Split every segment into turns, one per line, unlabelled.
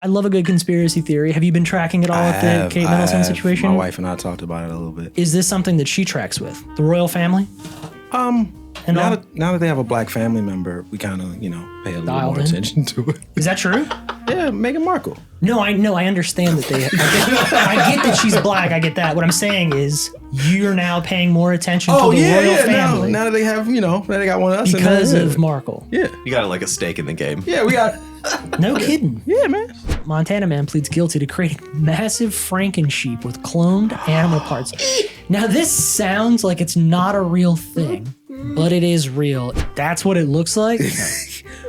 I love a good conspiracy theory. Have you been tracking it all with the Kate Middleton situation?
My wife and I talked about it a little bit.
Is this something that she tracks with? The royal family?
Now that they have a black family member, we kind of, pay a little more attention to it.
Is that true?
Yeah, Meghan Markle.
No, I understand that I get that she's black. I get that. What I'm saying is you're now paying more attention to the royal family.
Now that they have, now they got one of us.
Because of Markle.
Yeah.
You got like a stake in the game.
Yeah, we got...
No kidding.
Yeah, man.
Montana man pleads guilty to creating massive Franken-sheep with cloned animal parts. Now, this sounds like it's not a real thing, but it is real. That's what it looks like.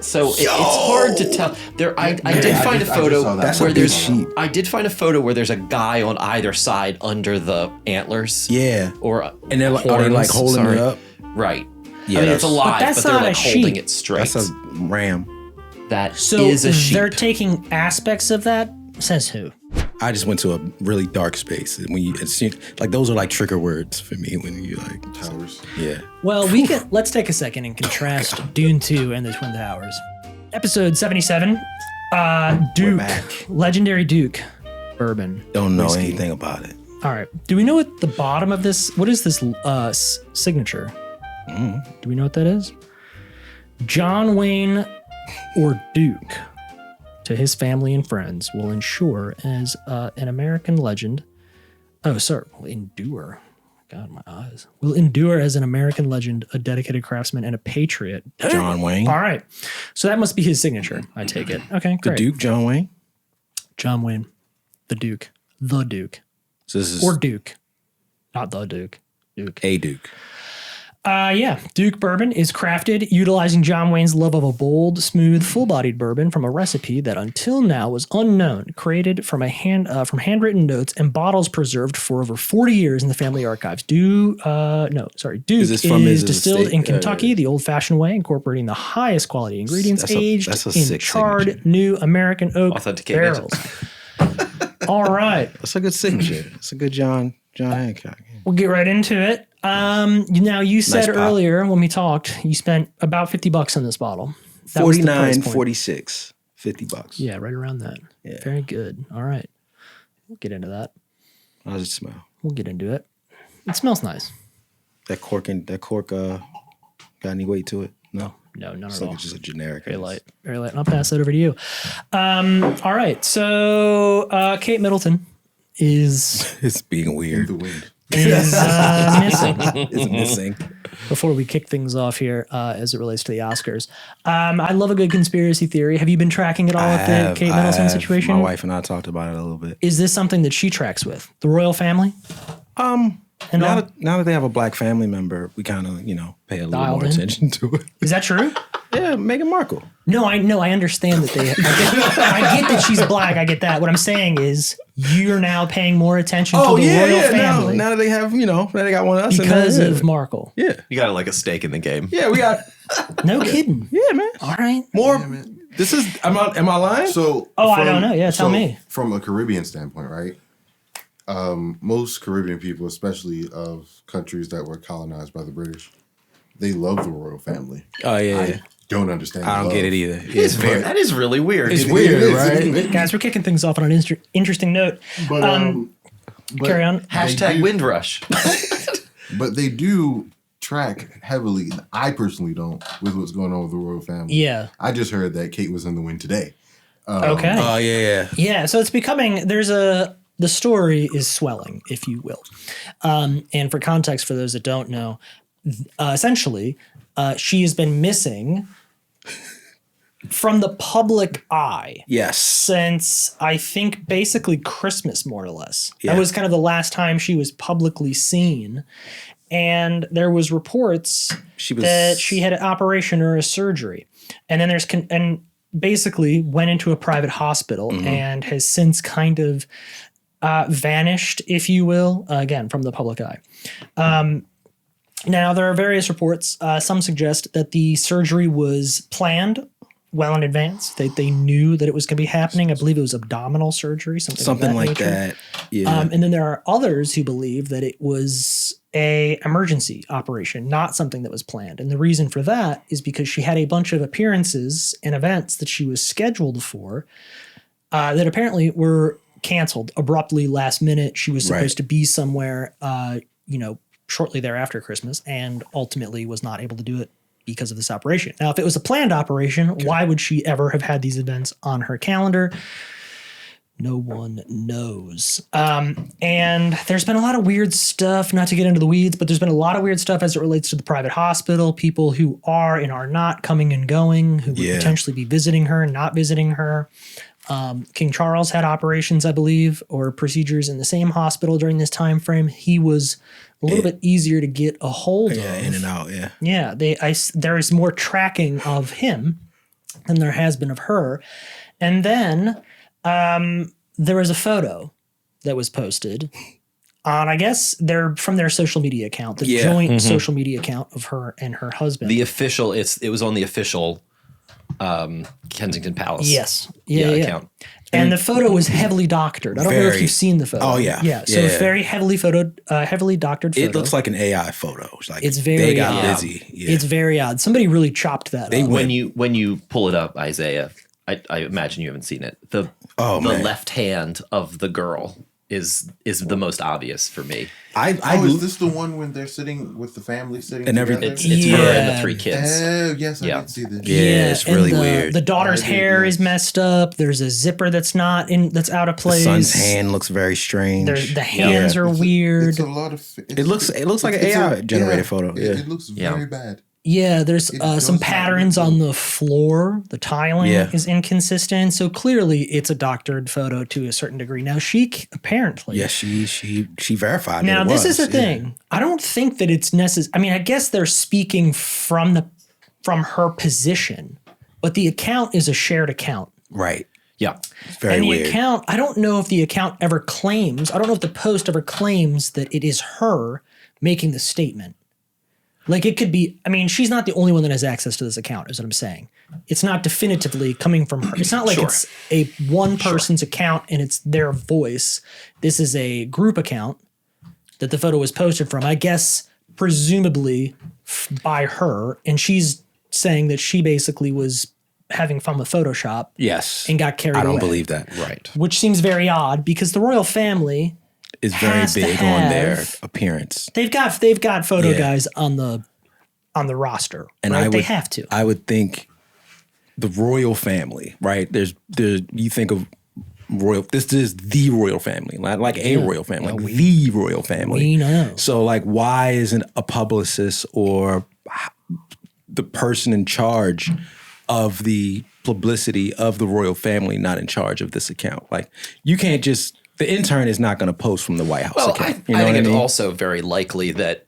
So it's hard to tell. I did find a photo where there's sheep. I did find a photo where there's a guy on either side under the antlers.
Yeah.
And
are they like holding it up?
Right.
Yeah,
I mean, it's alive, but they're like holding it straight.
That's a ram.
That is a sheep.
They're taking aspects of that. Says who?
I just went to a really dark space. When those are like trigger words for me when you like
towers.
Yeah.
Well, let's take a second and contrast Dune 2 and the Twin Towers. Episode 77. Duke, legendary Duke bourbon.
Don't know anything about it.
All right. Do we know what the bottom of this? What is this signature? Do we know what that is? John Wayne or Duke, to his family and friends, will ensure as an American legend. Oh, sorry, will endure. God, my eyes. Will endure as an American legend, a dedicated craftsman, and a patriot.
John Wayne.
All right. So that must be his signature, I take it. Okay, great.
The Duke, John Wayne?
John Wayne. The Duke. The Duke.
So this is...
Or Duke. Not the Duke. Duke.
A Duke.
Yeah, Duke bourbon is crafted utilizing John Wayne's love of a bold, smooth, full-bodied bourbon from a recipe that until now was unknown, created from handwritten notes and bottles preserved for over 40 years in the family archives. Duke is distilled in Kentucky the old-fashioned way, incorporating the highest quality ingredients, aged in charred
signature.
New American oak
Authenticated.
barrels. All right.
That's a good signature. That's a good John Hancock.
We'll get right into it. Now you said earlier when we talked, you spent about $50 on this bottle. That was the price point.
$49.46. $50.
Yeah, right around that.
Yeah.
Very good. All right. We'll get into that.
How does it smell?
We'll get into it. It smells nice.
That cork got any weight to it? No,
none
it's
at
like
all.
It's just a generic.
Very light. Very light. I'll pass that over to you. All right. So Kate Middleton is
being weird.
The wind.
Is missing.
Is missing.
Before we kick things off here, as it relates to the Oscars, I love a good conspiracy theory. Have you been tracking it all with the Kate Middleton situation?
My wife and I talked about it a little bit.
Is this something that she tracks with? The royal family?
Now that they have a black family member, we kind of, pay a little more attention to it.
Is that true?
Yeah, Meghan Markle.
No, I understand that I get that she's black. I get that. What I'm saying is you're now paying more attention to the royal family.
Now that they have, now they got one of us.
Because of Markle.
Yeah.
You got like a stake in the game.
Yeah, we got...
No kidding.
Yeah, man.
All right.
More...
Yeah, man.
This is... Am I lying?
So...
I don't know. Yeah, tell me.
From a Caribbean standpoint, right? Most Caribbean people, especially of countries that were colonized by the British, they love the royal family.
Oh, yeah.
I don't understand.
I don't get it either.
That is really weird.
It's weird, right?
Guys, we're kicking things off on an interesting note.
But
carry on.
Hashtag Windrush.
But they do track heavily, and I personally don't, with what's going on with the royal family.
Yeah.
I just heard that Kate was in the wind today.
Okay.
Oh, yeah.
Yeah, so it's becoming, the story is swelling, if you will. And for context, for those that don't know, essentially, she has been missing from the public eye.
Yes.
Since I think basically Christmas, more or less.
Yeah.
That was kind of the last time she was publicly seen. And there was reports that she had an operation or a surgery. And then and basically went into a private hospital and has since kind of vanished, if you will, again, from the public eye. Now, there are various reports. Some suggest that the surgery was planned well in advance. They knew that it was going to be happening. I believe it was abdominal surgery, something like that.
Yeah.
And then there are others who believe that it was a emergency operation, not something that was planned. And the reason for that is because she had a bunch of appearances and events that she was scheduled for that apparently were canceled abruptly last minute. She was supposed to be somewhere, shortly thereafter Christmas, and ultimately was not able to do it because of this operation. Now, if it was a planned operation, why would she ever have had these events on her calendar? No one knows. And there's been a lot of weird stuff, not to get into the weeds, but there's been a lot of weird stuff as it relates to the private hospital, people who are and are not coming and going, who would potentially be visiting her, not visiting her. King Charles had operations, I believe, or procedures in the same hospital during this time frame. He was a little bit easier to get a hold of.
In and out,
Yeah, there is more tracking of him than there has been of her. And then there was a photo that was posted on, I guess, from their social media account, the joint social media account of her and her husband.
The official, it was on the official Kensington Palace.
Yes.
Account.
And the photo was heavily doctored. I don't know if you've seen the photo.
Oh, yeah.
Yeah. So it's very heavily doctored photo.
It looks like an AI photo.
It's very
they got
odd.
busy. Yeah.
It's very odd. Somebody really chopped that up.
When you pull it up, Isaiah, I imagine you haven't seen it. The left hand of the girl is the most obvious for me.
Is this the one when they're sitting with the family sitting
and
together?
It's her and the 3 kids.
Oh, yes, I did see this.
Yeah, it's really weird.
The daughter's hair is messed up. There's a zipper that's out of place.
The son's hand looks very strange.
The hands are weird.
It's a lot of.
It looks like an AI generated photo. Yeah.
It looks very bad.
Yeah, there's some patterns on the floor. The tiling is inconsistent. So clearly it's a doctored photo to a certain degree. Now she apparently.
Yeah, she verified.
Now this is the thing. I don't think that it's necessary. I mean, I guess they're speaking from her position, but the account is a shared account.
Right.
Yeah.
It's very weird.
Account, I don't know if the account ever claims, I don't know if the post ever claims that it is her making the statement. Like it could be, I mean, she's not the only one that has access to this account, is what I'm saying. It's not definitively coming from her. It's not like it's a one person's account and it's their voice. This is a group account that the photo was posted from, I guess, presumably by her. And she's saying that she basically was having fun with Photoshop.
Yes.
And got carried away.
I don't believe that.
Right.
Which seems very odd because the royal family
is very big on their appearance.
They've got photo guys on the roster, and right? They have to.
I would think the royal family, right? There's you think of royal. This is the royal family, like a royal family, like the royal family.
We know.
So, like, why isn't a publicist or the person in charge of the publicity of the royal family not in charge of this account? Like, you can't just. The intern is not going to post from the White House account.
I think it's also very likely that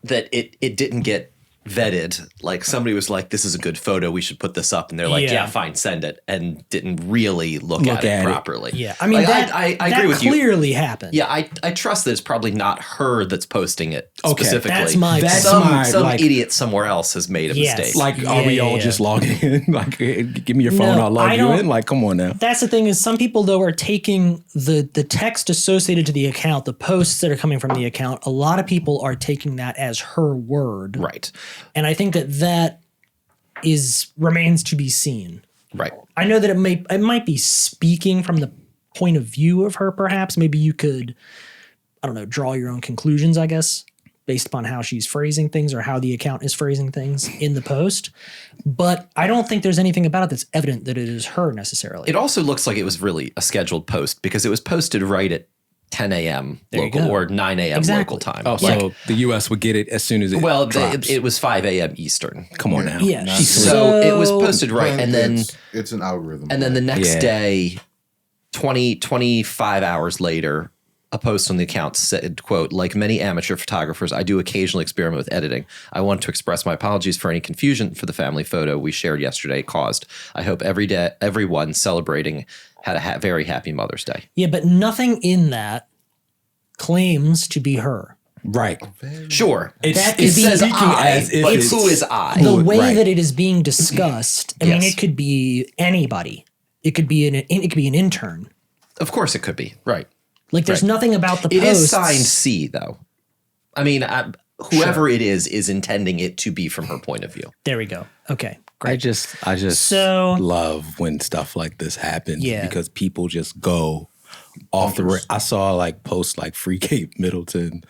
it didn't get vetted. Like somebody was like, this is a good photo, we should put this up. And they're like, yeah fine, send it. And didn't really look at it properly.
Yeah. I mean,
like, I agree with you.
That clearly happened.
Yeah, I trust that it's probably not her that's posting it specifically.
That's my
some idiot somewhere else has made a mistake.
Like, are we all just logging in? Like, give me your phone, I'll log you in? Like, come on now.
That's the thing is some people, though, are taking the text associated to the account, the posts that are coming from the account, a lot of people are taking that as her word.
Right.
And I think that remains to be seen.
Right.
I know that it might be speaking from the point of view of her, perhaps. Maybe you could, I don't know, draw your own conclusions, I guess, based upon how she's phrasing things or how the account is phrasing things in the post. But I don't think there's anything about it that's evident that it is her necessarily.
It also looks like it was really a scheduled post because it was posted right at 10 a.m. local or 9 a.m. local time.
Oh, so the U.S. would get it as soon as it drops.
It was 5 a.m. Eastern.
Come on now.
Yeah.
So it was posted right. And then
it's an algorithm.
And then the next day, 25 hours later, a post on the account said, quote, like many amateur photographers, I do occasionally experiment with editing. I want to express my apologies for any confusion for the family photo we shared yesterday caused. I hope everyone celebrating had a very happy Mother's Day.
Yeah, but nothing in that claims to be her.
Right.
Sure.
It says I,
but who is I?
The way that it is being discussed, I mean, it could be anybody. It could be an intern.
Of course it could be. Right.
Like there's nothing about the post.
It is signed C, though. I mean, whoever it is intending it to be from her point of view.
There we go. Okay.
I just
So-
love when stuff like this happens
Yeah.
because people just go off the. I saw like posts like Free Kate Middleton,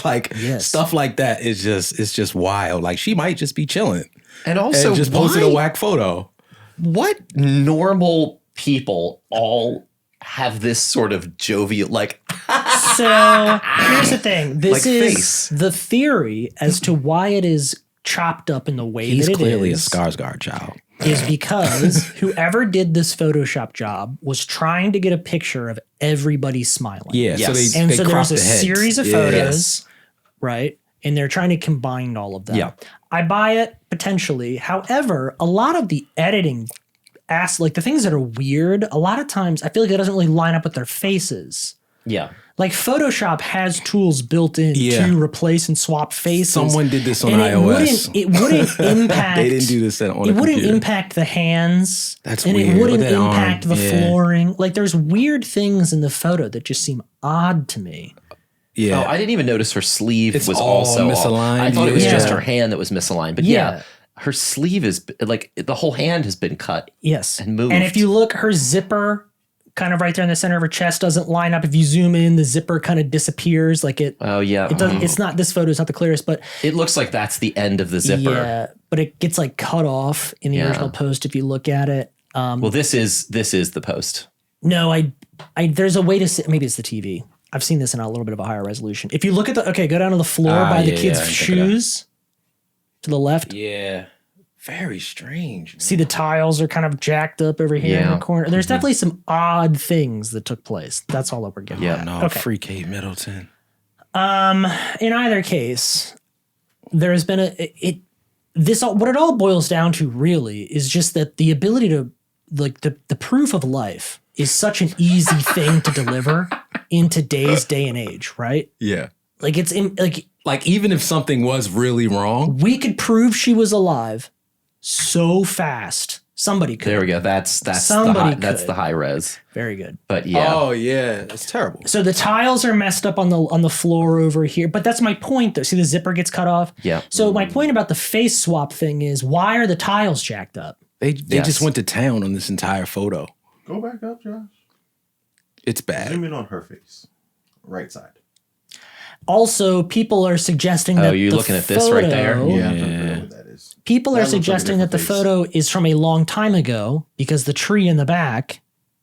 like
Yes.
stuff like that. It's just wild. Like she might just be chilling
And also,
and just posted a whack photo.
what normal people all have this sort of jovial, like,
So here's the thing. This
Like
is
face.
the theory as to why it is chopped up in the way
He's
that it
clearly a
is.
Skarsgård child.
Is because whoever did this Photoshop job was trying to get a picture of everybody smiling.
Yeah,
Yes.
so
And
they
so
cropped
there's a
the heads.
series of
Yeah.
photos,
Yes.
right? And they're trying to combine all of them.
Yeah.
I buy it potentially. However, a lot of the editing like the things that are weird, a lot of times I feel like it doesn't really line up with their faces.
yeah.
Like Photoshop has tools built in
Yeah.
to replace and swap faces.
Someone did this on
and
iOS.
It wouldn't impact.
They didn't do this on a
It wouldn't
computer.
impact the hands.
That's
and
weird.
it wouldn't
With that
impact
arm,
the
yeah.
flooring. Like there's weird things in the photo that just seem odd to me.
Yeah,
Oh, I didn't even notice her sleeve
It's
was
all
also off.
misaligned,
I thought it was
yeah.
just her hand that was misaligned. But
Yeah.
yeah, her sleeve is like the whole hand has been cut.
Yes.
And moved.
And if you look, her zipper kind of right there in the center of her chest doesn't line up. If you zoom in, the zipper kind of disappears. Like it
Oh yeah,
doesn't, it's not, this photo is not the clearest, but
it looks like that's the end of the zipper.
yeah, but it gets like cut off in the
Yeah.
original post if you look at it.
Well, this is the post.
No, I there's a way to see, maybe it's the TV. I've seen this in a little bit of a higher resolution. If you look at go down to the floor by the
yeah,
kid's
yeah, I think of that.
shoes to the left.
yeah, very strange.
See the tiles are kind of jacked up over here in
Yeah.
the corner. There's definitely some odd things that took place. That's all that we're getting.
Yeah.
at.
No,
Okay.
Free Kate Middleton.
In either case, there has been what it all boils down to really is just that the ability to like the proof of life is such an easy thing to deliver in today's day and age, right?
Yeah,
Like
like even if something was really wrong,
we could prove she was alive so fast. Somebody could.
There we go. That's
Somebody
that's
could.
the high res.
Very good.
But yeah,
oh yeah, it's terrible.
So the tiles are messed up on the floor over here, but that's my point though. See the zipper gets cut off?
Yeah.
So my point about the face swap thing is why are the tiles jacked up?
They
Yes.
just went to town on this entire photo.
Go back up, Josh.
It's bad.
Zoom in on her face. Right side.
Also, people are suggesting that
you
the
looking at this right there?
photo-
Yeah, I'm trying to figure out what that is.
People
That
are
looks like a
suggesting that the
different
photo is from a long time ago because the tree in the back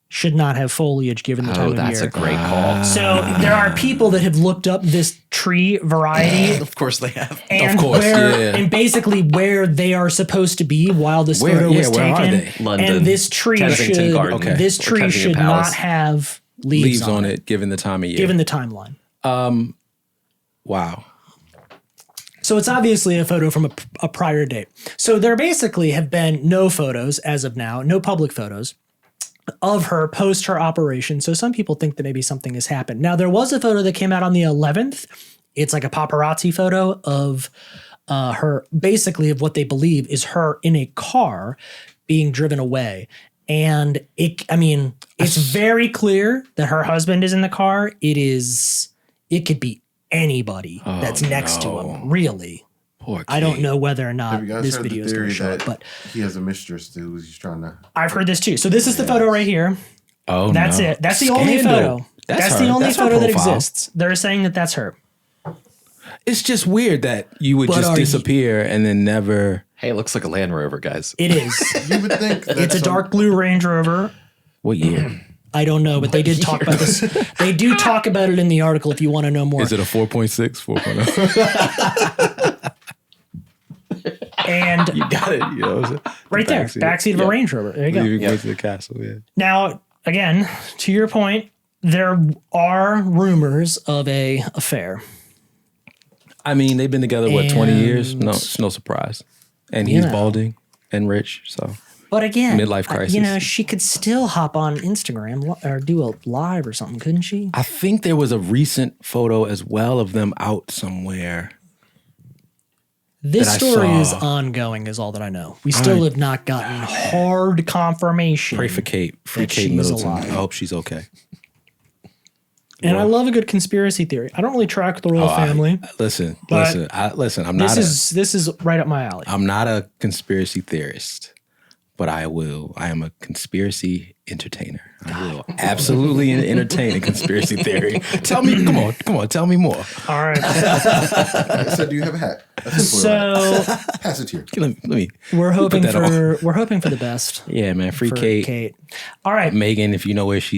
should not have foliage given the time
Oh,
of
that's
year.
a great call.
So there are people that have looked up this tree variety
Of course they have.
and
course,
where
yeah.
and basically where they are supposed to be while this
Where-
photo
yeah,
was
where are
taken.
they?
London,
and this tree
Kensington
should
Garden,
Okay.
this
or
tree
Kensington
should
Palace.
not have leaves,
Leaves on it, given the time of year.
given the timeline.
Wow.
So it's obviously a photo from a prior date. So there basically have been no photos as of now, no public photos of her post her operation. So some people think that maybe something has happened. Now there was a photo that came out on the 11th. It's like a paparazzi photo of her, basically of what they believe is her in a car being driven away. And it's very clear that her husband is in the car. It could be anybody that's next to him, really.
Poor
I don't
kid.
know whether or
Have
not
you guys
this
heard the
video is going
theory
to show it,
that
but
he has a mistress too? He's trying to.
I've heard this too. So this is the photo right here.
Oh,
That's
no.
it. That's the only
Scandal.
photo. That's
her.
the only
That's her
photo that
profile.
exists. They're saying that that's her.
It's just weird that you would
But
just
are you-
disappear and then never.
Hey, it looks like a Land Rover, guys.
It is.
You would think that
It's a dark blue Range Rover.
What year?
I don't know, but they did talk about this. They do talk about it in the article if you want to know more.
Is it a 4.6, 4.0?
And
You got it. You know, the
right there, backseat of a
Yeah.
Range Rover. There you go.
Leaving way to the castle. Yeah.
Now, again, to your point, there are rumors of a affair.
I mean, they've been together, 20 years?
And-
No, it's no surprise. And he's
know.
balding and rich. So
But again,
Midlife crisis.
she could still hop on Instagram or do a live or something, couldn't she?
I think there was a recent photo as well of them out somewhere.
This
that I
story
saw.
is ongoing, is all that I know. We still have not gotten hard confirmation.
Pray for Kate. Free
That
Kate
she's
Middleton.
alive.
I hope she's okay.
And I love a good conspiracy theory. I don't really track the royal family.
Listen. I'm not.
This is right up my alley.
I'm not a conspiracy theorist, but I am a conspiracy entertainer. I will absolutely entertain a conspiracy theory. Come on, tell me more.
All right.
So do you have a hat?
So
pass it here.
Let me.
We're hoping for the best.
Yeah, man. Free
For
Kate.
All right.
Megan, if you know where's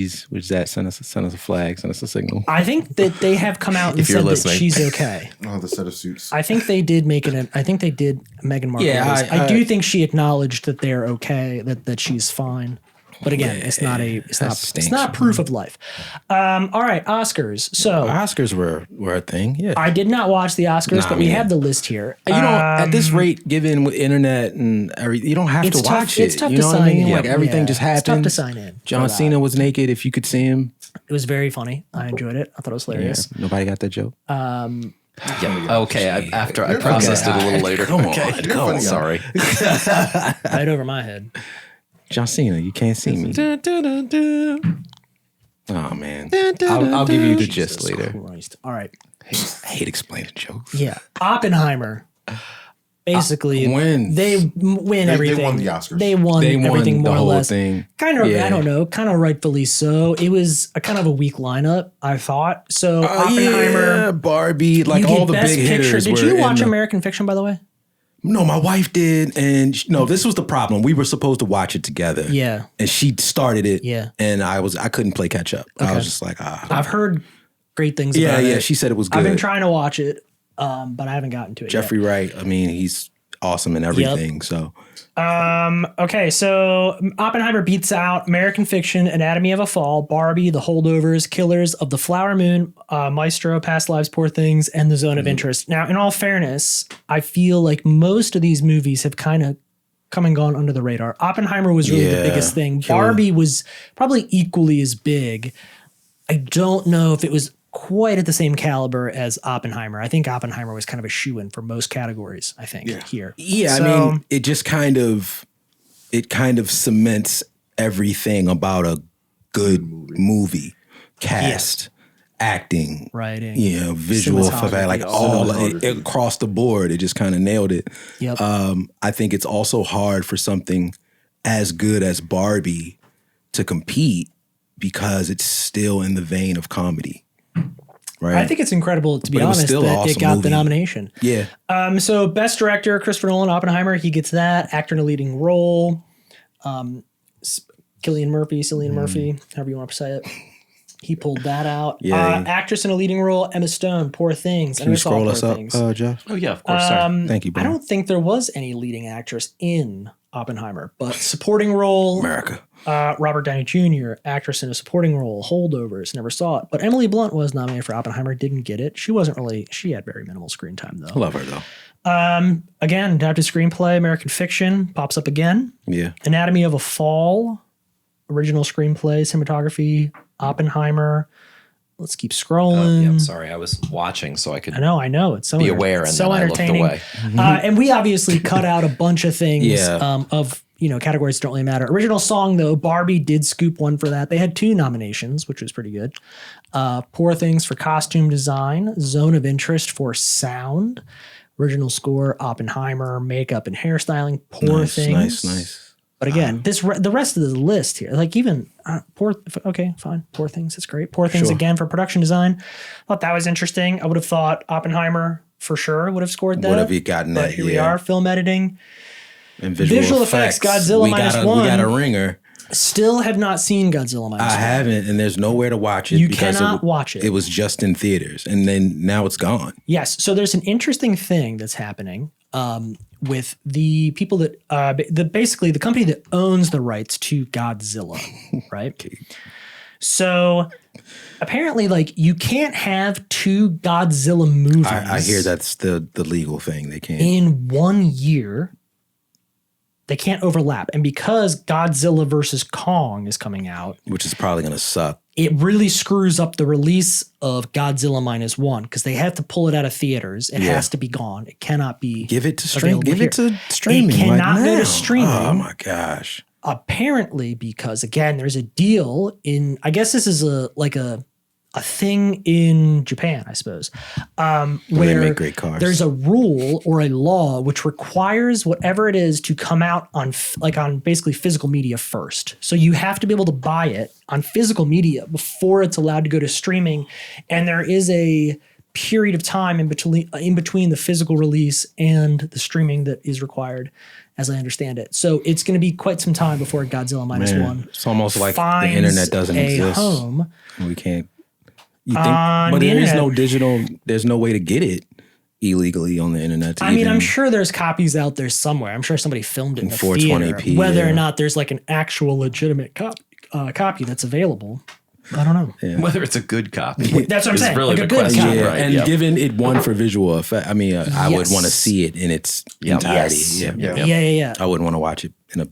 that, send us a flag, send us a signal.
I think that they have come out and
If you're
said that
listening.
she's okay.
Oh, the set of suits.
I think they did make it. I think they did. Meghan Markle.
Yeah,
I do think she acknowledged that they're okay. That she's fine. But again, it's not proof of life. All right, Oscars. So
Oscars were a thing. Yeah.
I did not watch the Oscars, but we have the list here.
You know, at this rate, given with internet and everything, you don't have to watch it.
It's tough
you
to
know what I
sign
mean?
in.
Like everything
Yeah,
just happened.
It's tough to sign in.
John Cena was naked. If you could see him,
It was very funny. I enjoyed it. I thought it was hilarious.
nobody got that joke.
Yeah. Okay. After I processed it a little later.
Come on,
Okay.
come on.
Sorry.
Right over my head.
John Cena, you can't see me. Oh man, I'll give you the gist later.
Christ. All right.
I hate explaining jokes.
Yeah. Oppenheimer. Basically,
wins.
they win everything.
They won the Oscars.
They won everything
the
more or
whole
less.
thing.
Kind of,
Yeah.
I don't know, kind of rightfully so. It was a kind of a weak lineup, I thought. So Oppenheimer,
yeah, Barbie, like
you
all
get
the
Best
big
Picture.
hitters.
Did
were
you
in
watch
the-
American Fiction, by the way?
No, my wife did, and no, this was the problem. We were supposed to watch it together.
Yeah.
and she started it.
Yeah.
and I couldn't play catch up. I was just like,
I've heard great things
yeah,
about it.
yeah. She said it was good.
I've been trying to watch it, but I haven't gotten to it
Jeffrey Wright. I mean, he's awesome in everything. So
yet. Okay, so Oppenheimer beats out American Fiction, Anatomy of a Fall, Barbie, The Holdovers, Killers of the Flower Moon, Maestro, Past Lives, Poor Things, and The Zone of Interest. Now, in all fairness, I feel like most of these movies have kind of come and gone under the radar. Oppenheimer was really the biggest thing. Barbie was probably equally as big. I don't know if it was quite at the same caliber as Oppenheimer. I think Oppenheimer was kind of a shoo-in for most categories, I think, here.
yeah,
So-
I mean, it just kind of cements everything about a good movie. Cast, acting,
Writing,
visual
cinematography,
effect, like all across the board. It just kind of nailed it.
Yep.
I think it's also hard for something as good as Barbie to compete because it's still in the vein of comedy. Right.
I think it's incredible, to be
But it was
honest,
still
that
an
it
awesome
got the
movie.
nomination.
Yeah.
So Best Director, Christopher Nolan, Oppenheimer, he gets that. Actor in a leading role, Cillian Murphy, however you want to say it. He pulled that out.
Yeah.
Actress in a leading role, Emma Stone, Poor Things.
Can you scroll us up, Jeff?
Oh yeah, of course. Sorry.
Thank you,
I
bro.
don't think there was any leading actress in Oppenheimer, but supporting role,
America.
Robert Downey Jr., actress in a supporting role, Holdovers, never saw it. But Emily Blunt was nominated for Oppenheimer, didn't get it. She had very minimal screen time though.
I love her though.
Again, adapted screenplay, American Fiction, pops up again.
Yeah.
Anatomy of a Fall, original screenplay, cinematography, Oppenheimer. Let's keep scrolling.
Yeah, I'm sorry. I was watching so I could
I know. It's so
be aware, and
so
then I looked
entertaining.
away.
And we obviously cut out a bunch of things
Yeah.
of categories that don't really matter. Original song though, Barbie did scoop one for that. They had 2 nominations, which was pretty good. Poor Things for costume design, Zone of Interest for sound, original score, Oppenheimer, makeup and hairstyling. Poor Things.
Nice.
But again, the rest of the list here, like even Poor Things, it's great. Poor Things
Sure.
again for production design. Thought that was interesting. I would have thought Oppenheimer for sure would have scored that.
Would have you gotten
but
that?
here we are, film editing.
And
Visual effects, Godzilla
we
-1.
We got a ringer.
Still have not seen Godzilla -1.
I haven't, and there's nowhere to watch it.
You
because
cannot watch it.
It was just in theaters, and then now it's gone.
Yes. So there's an interesting thing that's happening with the people that basically the company that owns the rights to Godzilla, right? So apparently, like, you can't have 2 Godzilla movies.
I hear that's the legal thing. They can't.
In 1 year. They can't overlap. And because Godzilla versus Kong is coming out,
Which is probably going to suck.
it really screws up the release of Godzilla -1 because they have to pull it out of theaters. It has to be gone. It cannot be.
Give it to stream.
available
Give it
here.
to streaming.
It cannot
right
go
now.
to streaming.
Oh my gosh.
Apparently, because again, there's a deal in. I guess this is a a thing in Japan, I suppose, where
make great cars.
there's a rule or a law which requires whatever it is to come out on on basically physical media first. So you have to be able to buy it on physical media before it's allowed to go to streaming. And there is a period of time in between the physical release and the streaming that is required, as I understand it. So it's going to be quite some time before Godzilla Minus One.
It's almost like the
finds
internet doesn't
a
exist.
home.
We can't. You think,
On
but
the
there is
internet.
no digital. There's no way to get it illegally on the internet.
I mean, I'm sure there's copies out there somewhere. I'm sure somebody filmed it in the
420p,
theater. Whether
yeah.
or not there's like an actual legitimate copy that's available, I don't know.
Whether it's a good copy.
That's what I'm
is
saying,
Really
like a
the
good
question,
copy.
Yeah,
right?
and
Yep.
given it won for visual effect, I mean, I would
Yes.
want to see it in its entirety.
Yes. Yeah.
I wouldn't want to watch it in a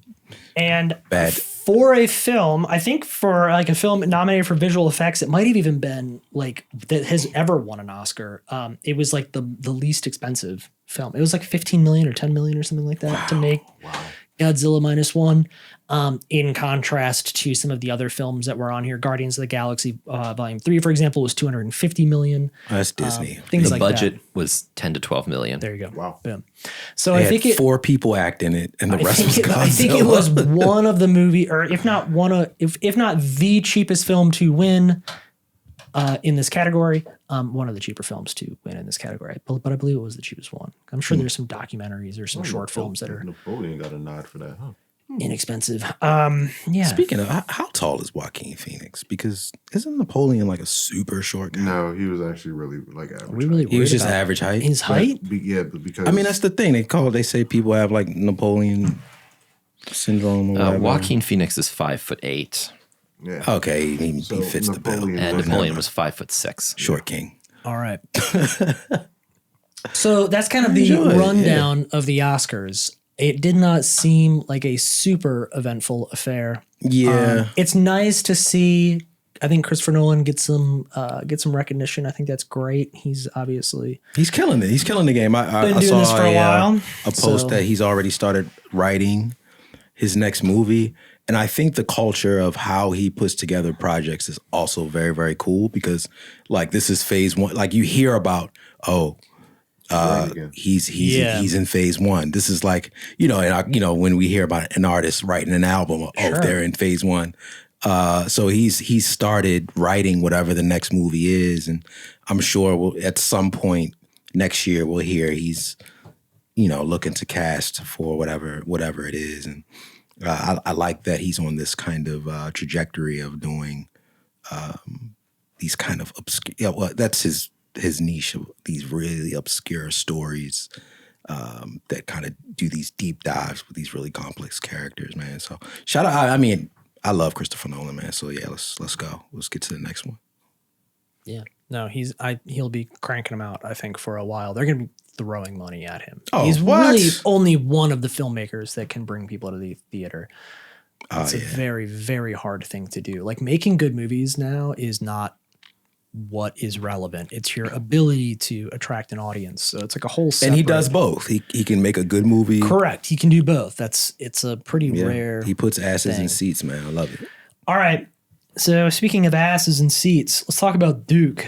And
bad.
for a film, I think for like a film nominated for visual effects, it might have even been like that has ever won an Oscar. It was like the least expensive film. It was like 15 million or 10 million or something like that to make Godzilla Minus One. In contrast to some of the other films that were on here, Guardians of the Galaxy Volume 3, for example, was 250 million.
That's Disney.
Things
The
like
budget
that.
was 10 to 12 million.
There you go.
Wow.
Boom. So
They
I
had
think it.
4 people act in it, and the rest was Godzilla.
I think it was one of the movie, or if not if not the cheapest film to win in this category, one of the cheaper films to win in this category. But I believe it was the cheapest one. I'm sure there's some documentaries or some short films that are
Napoleon got a nod for that, huh?
inexpensive. Yeah.
Speaking of, how tall is Joaquin Phoenix? Because isn't Napoleon like a super short guy?
No, he was actually really like average.
we really
He was
worried
just
about
average height.
his height.
But because
I mean, that's the thing. They say people have like Napoleon syndrome or whatever.
Joaquin Phoenix is 5'8",
yeah.
Okay, he fits the bill.
and Napoleon was 5'6".
Short king.
All right. So that's kind of the
Enjoy it,
rundown of the Oscars. It did not seem like a super eventful affair.
Yeah.
It's nice to see. I think Christopher Nolan get some recognition. I think that's great. He's obviously
He's killing it. He's killing the game. I
Been doing
saw
this for a while,
a post
so-
that he's already started writing his next movie. And I think the culture of how he puts together projects is also very, very cool because like this is phase 1. Like you hear about, he's in phase 1. This is like, when we hear about an artist writing an album, they're in phase 1. So he's started writing whatever the next movie is, and I'm sure at some point next year we'll hear he's, looking to cast for whatever it is, and I like that he's on this kind of trajectory of doing these kind of obscure. Yeah, well, that's his niche of these really obscure stories that kind of do these deep dives with these really complex characters, man. So shout out. I mean, I love Christopher Nolan, man. So yeah, let's go. Let's get to the next one.
yeah. No, he'll be cranking them out. I think for a while they're going to be throwing money at him.
Oh,
He's
what?
really only one of the filmmakers that can bring people to the theater. It's a
yeah.
very, very hard thing to do. Like making good movies now is not what is relevant. It's your ability to attract an audience. So it's like a whole separate.
And he does both. He can make a good movie.
Correct. He can do both. It's a pretty
Yeah.
rare.
He puts asses
thing.
in seats, man. I love it.
All right. So speaking of asses and seats, let's talk about Duke,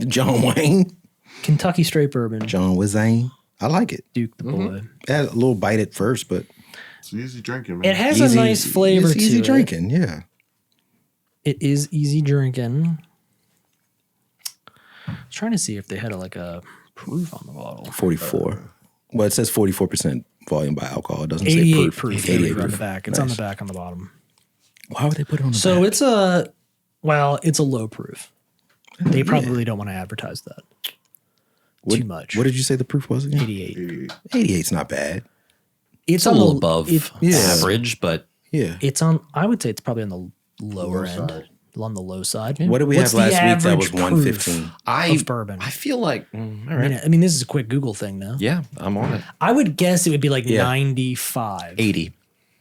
John Wayne,
Kentucky Straight Bourbon.
John Wayne. I like it.
Duke the boy.
It had a little bite at first, but
It's easy drinking, man.
It has a nice flavor
It's
to
easy
it.
drinking. Yeah.
It is easy drinking. I was trying to see if they had a proof on the bottle.
44. Well, it says 44% volume by alcohol. It doesn't
88
say proof.
proof.
88
on the
proof.
back. It's on the
Nice.
back on the bottom.
Why would they put it on the
So
back?
it's a low proof. They probably don't want to advertise that too much.
What did you say the proof was again?
88.
88's not bad.
It's
A
on
little
the,
above
Yeah.
average, but
Yeah.
It's on. I would say it's probably on the lower
Low
end,
side.
on the low side.
What did we
What's
have last
the
week that
average
was 115?
proof of bourbon?
I feel like, all right.
I mean, this is a quick Google thing now.
Yeah, I'm on it.
I would guess it would be like
Yeah.
95.
80.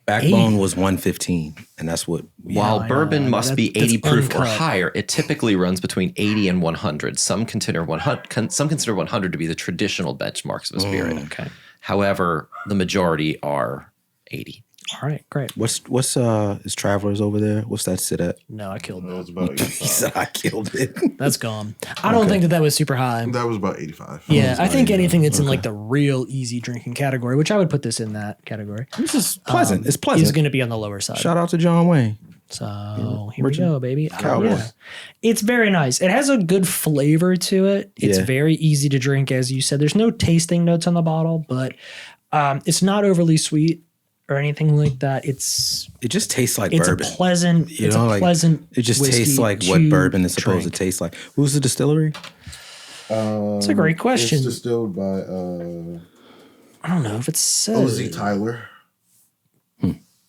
Backbone was 115, and that's what.
While
I
bourbon
know.
must be
That's
80 proof or
uncut.
higher, it typically runs between 80 and 100. Some consider 100 to be the traditional benchmarks of a spirit.
Okay.
However, the majority are 80.
All right, great.
What's is Travelers over there? What's that sit at?
No, I killed
That
that.
was about
He
85.
said I killed it.
That's gone. I don't think that was super high.
That was about 85.
Yeah, I think anything that's in like the real easy drinking category, which I would put this in that category,
This is pleasant. It's pleasant.
is going to be on the lower side.
Shout out to John Wayne.
So here we go, baby.
Cowboy.
Yeah. It's very nice. It has a good flavor to it. It's
Yeah.
very easy to drink, as you said. There's no tasting notes on the bottle, but it's not overly sweet or anything like that.
It just tastes like
It's
bourbon.
a pleasant.
You
It's
know,
a
like,
pleasant.
It just
whiskey
tastes like
to
what bourbon is supposed
drink.
to taste like. Who's the distillery?
It's a great question.
It's distilled by
I don't know if it says.
O.Z. Tyler.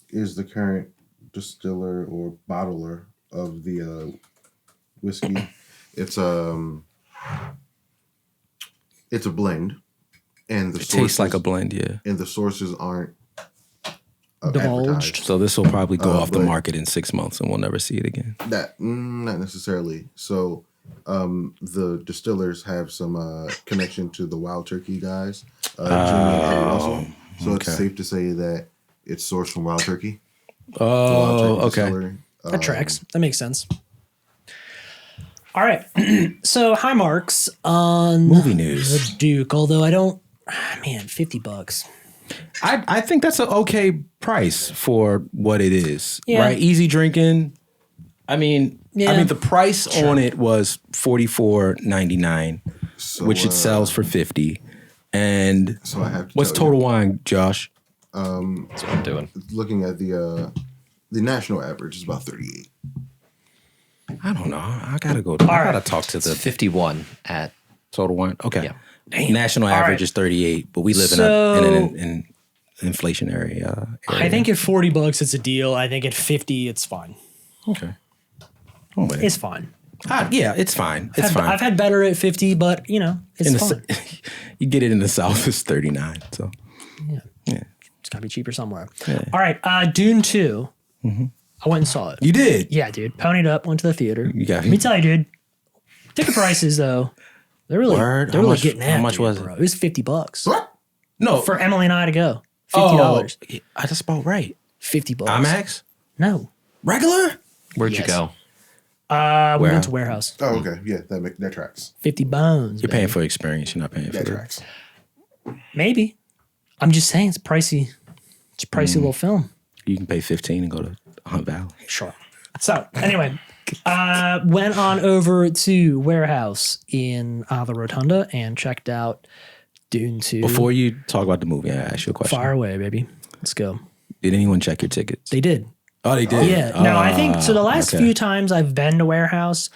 Is the current distiller or bottler of the whiskey. It's a blend, and the
It tastes like a blend, yeah.
and the sources aren't
Divulged.
advertised.
So this will probably go off the
but-
market in 6 months, and we'll never see it again.
That not necessarily. So the distillers have some connection to the Wild Turkey guys, Jimmy and Harry Russell. So
okay.
it's safe to say that it's sourced from Wild Turkey. The Wild
Oh,
Turkey
okay.
distillery.
That tracks. That makes sense. All right. So high marks on
Movie news.
the Duke, although I don't, man, $50.
I think that's an okay price for what it is,
Yeah.
right? Easy drinking. I mean,
Yeah.
the price on it was $44.99,
So,
which it sells for $50. And
So I have to
what's
tell
Total Wine, Josh?
That's what I'm doing.
looking at the national average is about 38.
I don't know. I gotta go. I gotta talk to
It's
the
51 at
Total Wine. Okay.
Yeah.
Damn. National average
right.
is 38, but we live
So-
in an inflationary area.
I think at $40 it's a deal. I think at 50 it's fine.
Okay. Oh, wait.
It's fine.
Yeah, it's fine. It's fine.
I've had better at 50, but you know, it's
in the,
fine.
you get it in the South, it's 39. So yeah.
It's gotta be cheaper somewhere. All right, Dune 2. I went and saw it.
You did.
Yeah, dude. Ponied up, went to the theater.
You got
Let me tell you, dude. Ticket prices though, they're really
Word?
they're
How
really
much-
getting
how
at
much
you,
was it?
bro. It was $50
What?
No.
for Emily and I to go. $50.
Oh, that's about right.
$50.
IMAX?
No.
Regular?
where'd
Yes.
you go?
We went to Warehouse.
Oh, okay. Yeah, that tracks.
50 bones.
You're paying for experience. You're not paying for
That
the
tracks.
Maybe. I'm just saying it's pricey. It's a pricey little film.
You can pay 15 and go to Hunt Valley.
Sure. So anyway, went on over to Warehouse in the Rotunda and checked out Dune 2.
Before you talk about the movie, I ask you a question.
Fire away, baby. Let's go.
Did anyone check your tickets?
They did.
Oh, they did?
Yeah. No, I think so. The last
okay.
few times I've been to Warehouse,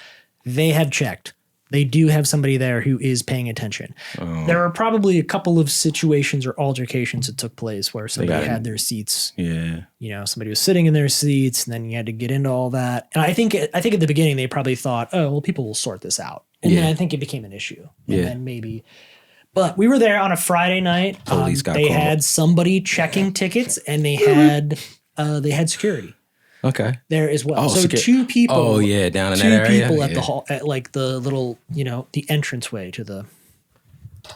they have checked. They do have somebody there who is paying attention. There are probably a couple of situations or altercations that took place where somebody
got it.
had their seats.
Yeah.
You know, somebody was sitting in their seats, and then you had to get into all that. And I think at the beginning they probably thought, oh, well, people will sort this out. And then
Yeah.
I think it became an issue. And
Yeah.
then maybe. But we were there on a Friday night.
Police got
they
called.
had somebody checking tickets, and they had security
Okay.
there as well.
Oh,
so two people.
Oh, yeah, down in
two
that area?
people at
Yeah.
the hall, at like the little, you know, the entranceway to the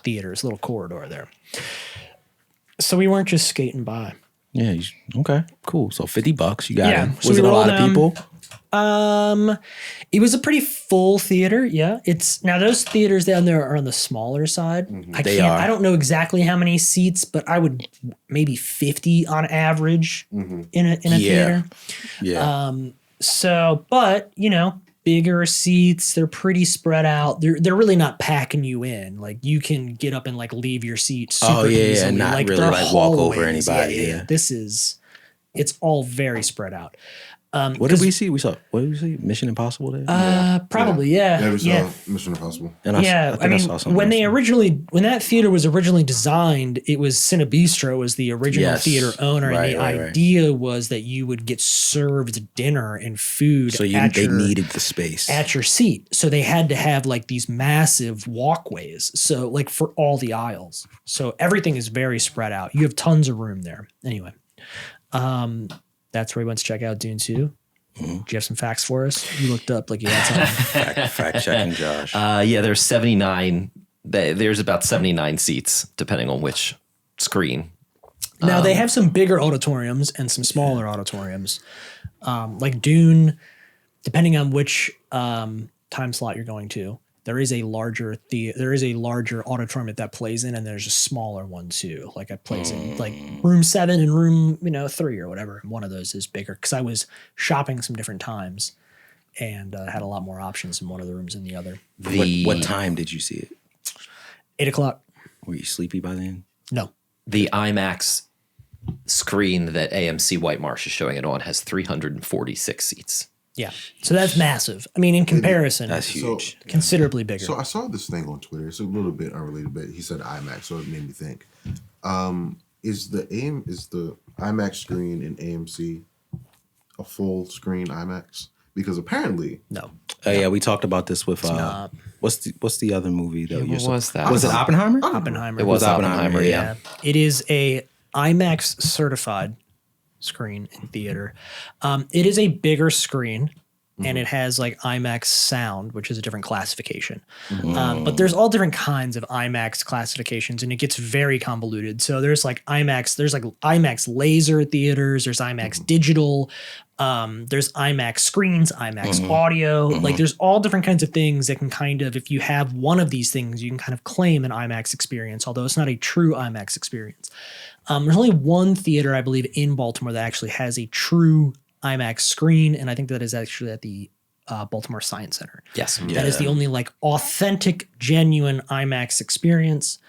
theater's little corridor there. So we weren't just skating by.
Yeah. Okay. Cool. So $50. You got
Yeah,
it.
so
Was
we
it a lot
rolled
of
down-
people?
It was a pretty full theater. Yeah, it's now those theaters down there are on the smaller side.
They are.
I don't know exactly how many seats, but I would maybe 50 on average in a theater.
Yeah.
So, but you know, bigger seats. They're pretty spread out. They're really not packing you in. Like you can get up and like leave your seat super
Oh, yeah,
easily.
and not
like
really,
they're
like, walk over
hallways.
anybody, yeah.
It's all very spread out.
What did we see? What did we see? Mission Impossible there?
Probably, yeah.
Yeah, we saw
Yeah.
Mission Impossible.
And
Yeah, I
I
mean,
saw something
when
else.
when that theater was originally designed, it was Cinebistro was the original
Yes.
theater owner,
Right,
and the
right, right.
idea was that you would get served dinner and food
So they needed the space.
at your seat. So they had to have like these massive walkways. So like for all the aisles. So everything is very spread out. You have tons of room there. Anyway, that's where we went to check out Dune 2. Do you have some facts for us? You looked up like you had something.
Fact checking, Josh.
Yeah, there's 79. There's about 79 seats, depending on which screen.
Now they have some bigger auditoriums and some smaller auditoriums. Like Dune, depending on which time slot you're going to, there is a larger auditorium that plays in, and there's a smaller one too. Like it plays in like room 7 and room 3 or whatever. One of those is bigger because I was shopping some different times and had a lot more options in one of the rooms than the other.
What time did you see it?
8:00.
Were you sleepy by then?
No.
The IMAX screen that AMC White Marsh is showing it on has 346 seats.
Yeah. So that's massive. I mean, in comparison,
That's huge.
considerably bigger.
So I saw this thing on Twitter. It's a little bit unrelated, but he said IMAX, so it made me think. Is the IMAX screen in AMC a full screen IMAX? Because apparently,
No.
Oh yeah, we talked about this with
not.
what's the other movie that
What was that?
Was it Oppenheimer?
Oppenheimer.
It was Oppenheimer, yeah.
Yeah. It is a IMAX certified screen in theater. It is a bigger screen and it has like IMAX sound, which is a different classification. But there's all different kinds of IMAX classifications and it gets very convoluted. So there's like IMAX laser theaters, there's IMAX digital, there's IMAX screens, IMAX audio. Like there's all different kinds of things that can kind of, if you have one of these things, you can kind of claim an IMAX experience, although it's not a true IMAX experience. There's only one theater, I believe, in Baltimore that actually has a true IMAX screen, and I think that is actually at the Baltimore Science Center.
Yes.
That is the only like authentic, genuine IMAX experience,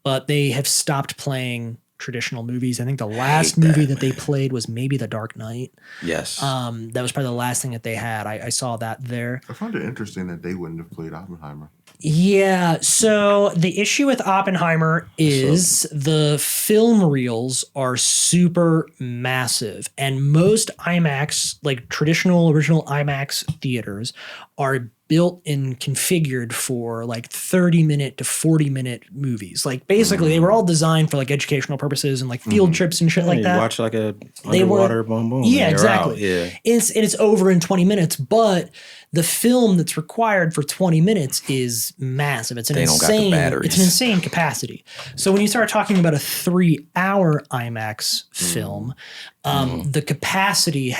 but they have stopped playing traditional movies. I think the last movie that they played was maybe The Dark Knight.
Yes.
That was probably the last thing that they had. I saw that there.
I found it interesting that they wouldn't have played Oppenheimer.
Yeah, so the issue with Oppenheimer is the film reels are super massive, and most IMAX, like traditional original IMAX theaters, are built and configured for like 30-minute to 40-minute movies. Like basically they were all designed for like educational purposes and like field trips and shit like
You
that.
watch like a underwater boom boom.
Yeah,
and you're
exactly.
out. Yeah.
It's over in 20 minutes, but the film that's required for 20 minutes is massive. It's an
They don't got the
insane,
batteries.
it's an insane capacity. So when you start talking about a 3-hour IMAX film, the capacity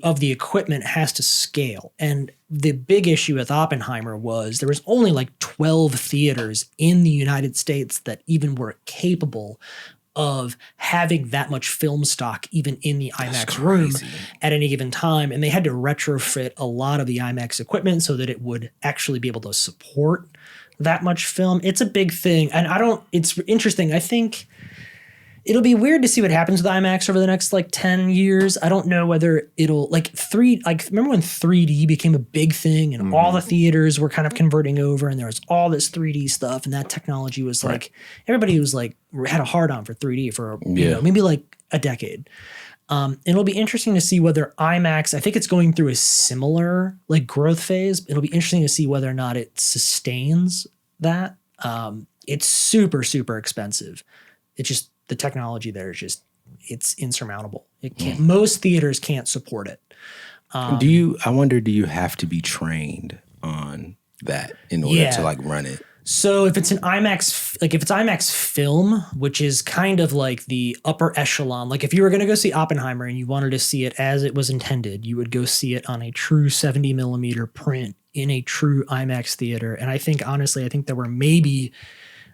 of the equipment has to scale. And the big issue with Oppenheimer was there was only like 12 theaters in the United States that even were capable of having that much film stock even in the IMAX room at any given time. And they had to retrofit a lot of the IMAX equipment so that it would actually be able to support that much film. It's a big thing. And it's interesting. I think it'll be weird to see what happens with IMAX over the next like 10 years. I don't know whether it'll remember when 3D became a big thing and all the theaters were kind of converting over and there was all this 3D stuff and that technology was like, everybody was like, had a hard on for 3D for maybe like a decade. And it'll be interesting to see whether IMAX, I think it's going through a similar like growth phase. It'll be interesting to see whether or not it sustains that. It's super, super expensive. It's just, the technology there is just, it's insurmountable. It can't, most theaters can't support it.
Do you have to be trained on that in order to like run it?
So if it's an IMAX, like if it's IMAX film, which is kind of like the upper echelon, like if you were going to go see Oppenheimer and you wanted to see it as it was intended, you would go see it on a true 70 millimeter print in a true IMAX theater. And I think, honestly, there were maybe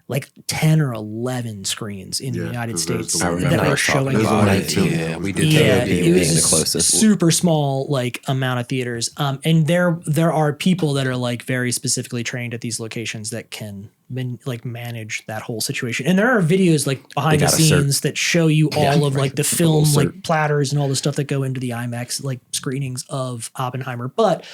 like 10 or 11 screens in the United States that are showing it.
Yeah, we did being the closest.
Super small like amount of theaters. And there are people that are like very specifically trained at these locations that can manage that whole situation. And there are videos like behind the scenes that show you all of like the film like platters and all the stuff that go into the IMAX like screenings of Oppenheimer. But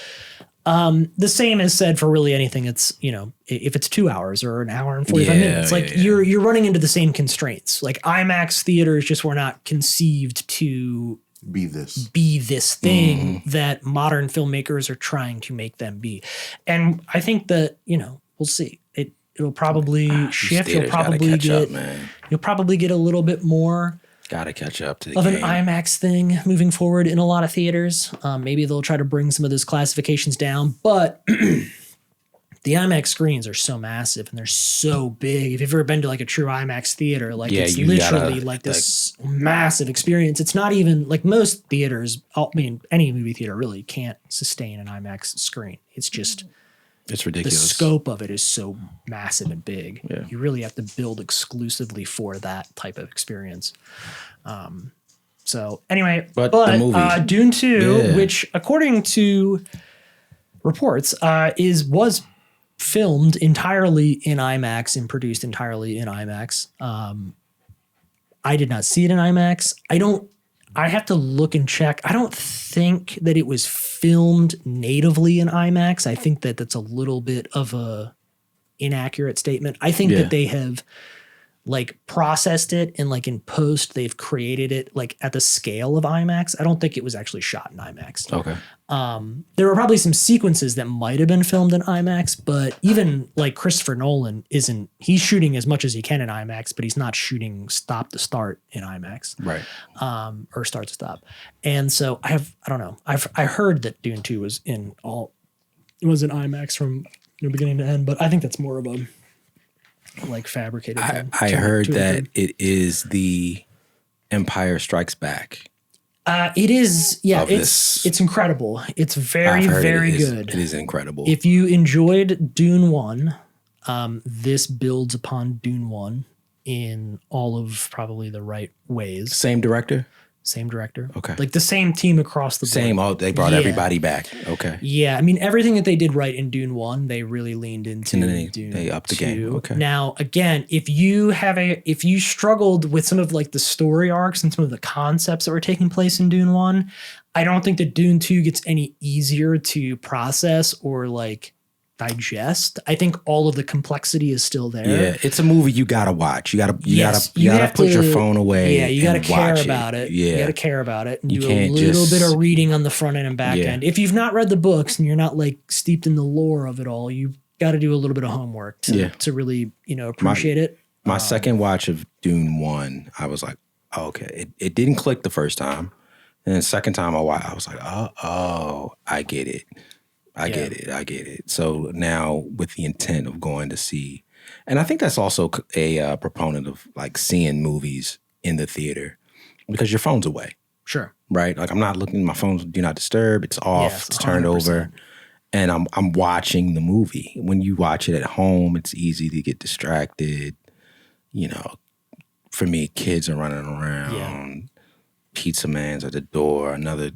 the same is said for really anything. It's, if it's 2 hours or an hour and 45 minutes, like you're running into the same constraints. Like IMAX theaters just were not conceived to
be this
thing that modern filmmakers are trying to make them be. And I think that, we'll see. It'll probably shift. You'll probably get a little bit more
Gotta catch up to the
of
game.
an IMAX thing moving forward in a lot of theaters. Maybe they'll try to bring some of those classifications down, but the the IMAX screens are so massive and they're so big. If you've ever been to like a true IMAX theater, like it's literally like this massive experience. It's not even like most theaters, I mean, any movie theater really can't sustain an IMAX screen. It's just,
it's ridiculous.
The scope of it is so massive and big.
Yeah.
You really have to build exclusively for that type of experience. So anyway, but
the movie,
Dune 2, which according to reports, was filmed entirely in IMAX and produced entirely in IMAX. I did not see it in IMAX. I have to look and check. I don't think that it was filmed natively in IMAX. I think that that's a little bit of a inaccurate statement. I think that they have like processed it and like in post they've created it like at the scale of IMAX. I don't think it was actually shot in IMAX.
Okay.
There were probably some sequences that might have been filmed in IMAX, but even like Christopher Nolan he's shooting as much as he can in IMAX, but he's not shooting stop to start in IMAX.
Right.
Or start to stop. And so I don't know. I heard that Dune 2 was in IMAX from beginning to end, but I think that's more of a like fabricated thing.
I heard that it is the Empire Strikes Back.
It is, yeah. It's incredible. It's very, very good.
It is incredible.
If you enjoyed Dune 1, this builds upon Dune 1 in all of probably the right ways.
Same director?
Same director.
Okay.
Like the same team across the board.
Same. Oh, they brought everybody back. Okay.
Yeah. I mean, everything that they did right in Dune 1, they really leaned into
and then
Dune
they upped the
2.
game. Okay.
Now, again, if you struggled with some of like the story arcs and some of the concepts that were taking place in Dune 1, I don't think that Dune 2 gets any easier to process or like digest. I think all of the complexity is still there.
Yeah, it's a movie you gotta watch. You gotta put your phone away.
Yeah, you gotta care about it. Yeah, you gotta care about it and do a little bit of reading on the front end and back end. If you've not read the books and you're not like steeped in the lore of it all, you got to do a little bit of homework to really appreciate it.
My second watch of Dune 1, I was like, oh, okay, it didn't click the first time, and then second time I was like, oh, I get it. I get it. So now with the intent of going to see, and I think that's also a proponent of like seeing movies in the theater because your phone's away.
Sure.
Right? Like I'm not looking, my phone's do not disturb. It's off,
Yes,
it's turned
100%.
over. And I'm watching the movie. When you watch it at home, it's easy to get distracted. For me, kids are running around. Pizza man's at the door, another,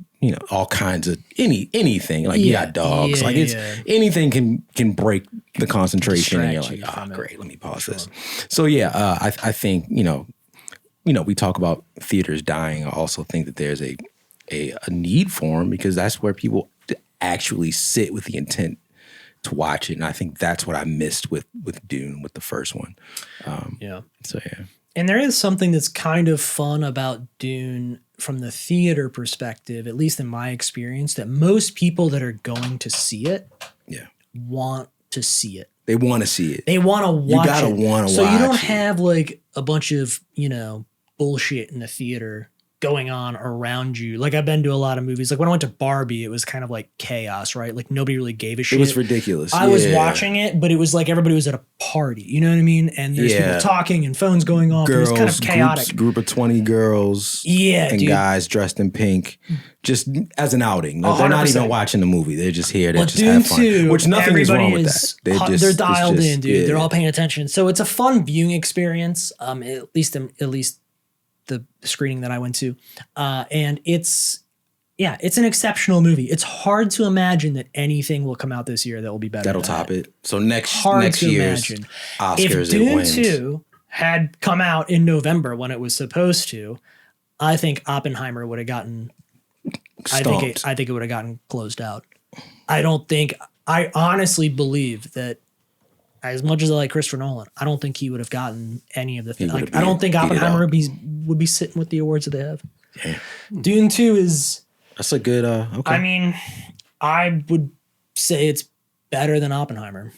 all kinds of anything. Like you got dogs. Anything can break the concentration. And you're like, oh, great, let me pause this. So I think, we talk about theaters dying. I also think that there's a need for them because that's where people actually sit with the intent to watch it. And I think that's what I missed with Dune, with the first one.
And there is something that's kind of fun about Dune from the theater perspective, at least in my experience, that most people that are going to see it want to see it.
They want to see it.
They want to watch it.
You gotta want to watch it.
So you don't have like a bunch of, bullshit in the theater going on around you. Like I've been to a lot of movies. Like when I went to Barbie, it was kind of like chaos, right? Like nobody really gave a shit.
It was ridiculous.
I was watching it, but it was like everybody was at a party. You know what I mean? And there's people talking and phones going off.
Girls,
it was kind of chaotic.
Group of 20 girls and guys dressed in pink, just as an outing. Like, they're not even watching the movie. They're just here to just have fun.
Too,
which nothing is wrong with that.
They're dialed in, dude. They're all paying attention. So it's a fun viewing experience. At least the screening that I went to. And it's an exceptional movie. It's hard to imagine that anything will come out this year that will be better.
That'll top it. So next year's
imagine.
Oscars,
if Dune 2 had come out in November when it was supposed to, I think Oppenheimer would have gotten
stomped.
I think it would have gotten closed out. I honestly believe that as much as I like Christopher Nolan, I don't think he would have gotten any of the things. Like, I don't think Oppenheimer would be sitting with the awards that they have. Yeah. Dune 2 is...
That's a good... okay.
I mean, I would say it's better than Oppenheimer,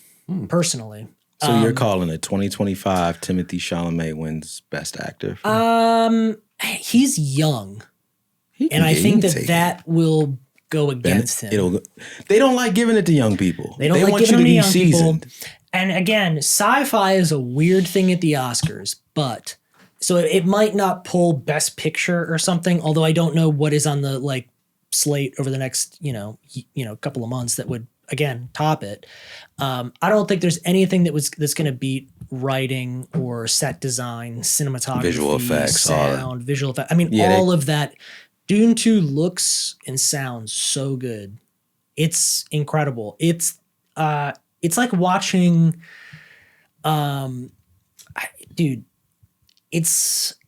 personally.
So you're calling it 2025 Timothée Chalamet wins Best Actor?
He's young. And I think that will go against him.
They don't like giving it to young people.
They don't like
want
giving
you
it
to
to
be
young
seasoned.
people. And again, sci-fi is a weird thing at the Oscars, but so it might not pull Best Picture or something. Although I don't know what is on the like slate over the next couple of months that would again top it. I don't think there's anything that's going to beat writing or set design, cinematography,
Visual effects,
sound, visual effects. I mean, all of that. Dune 2 looks and sounds so good. It's incredible. It's like watching,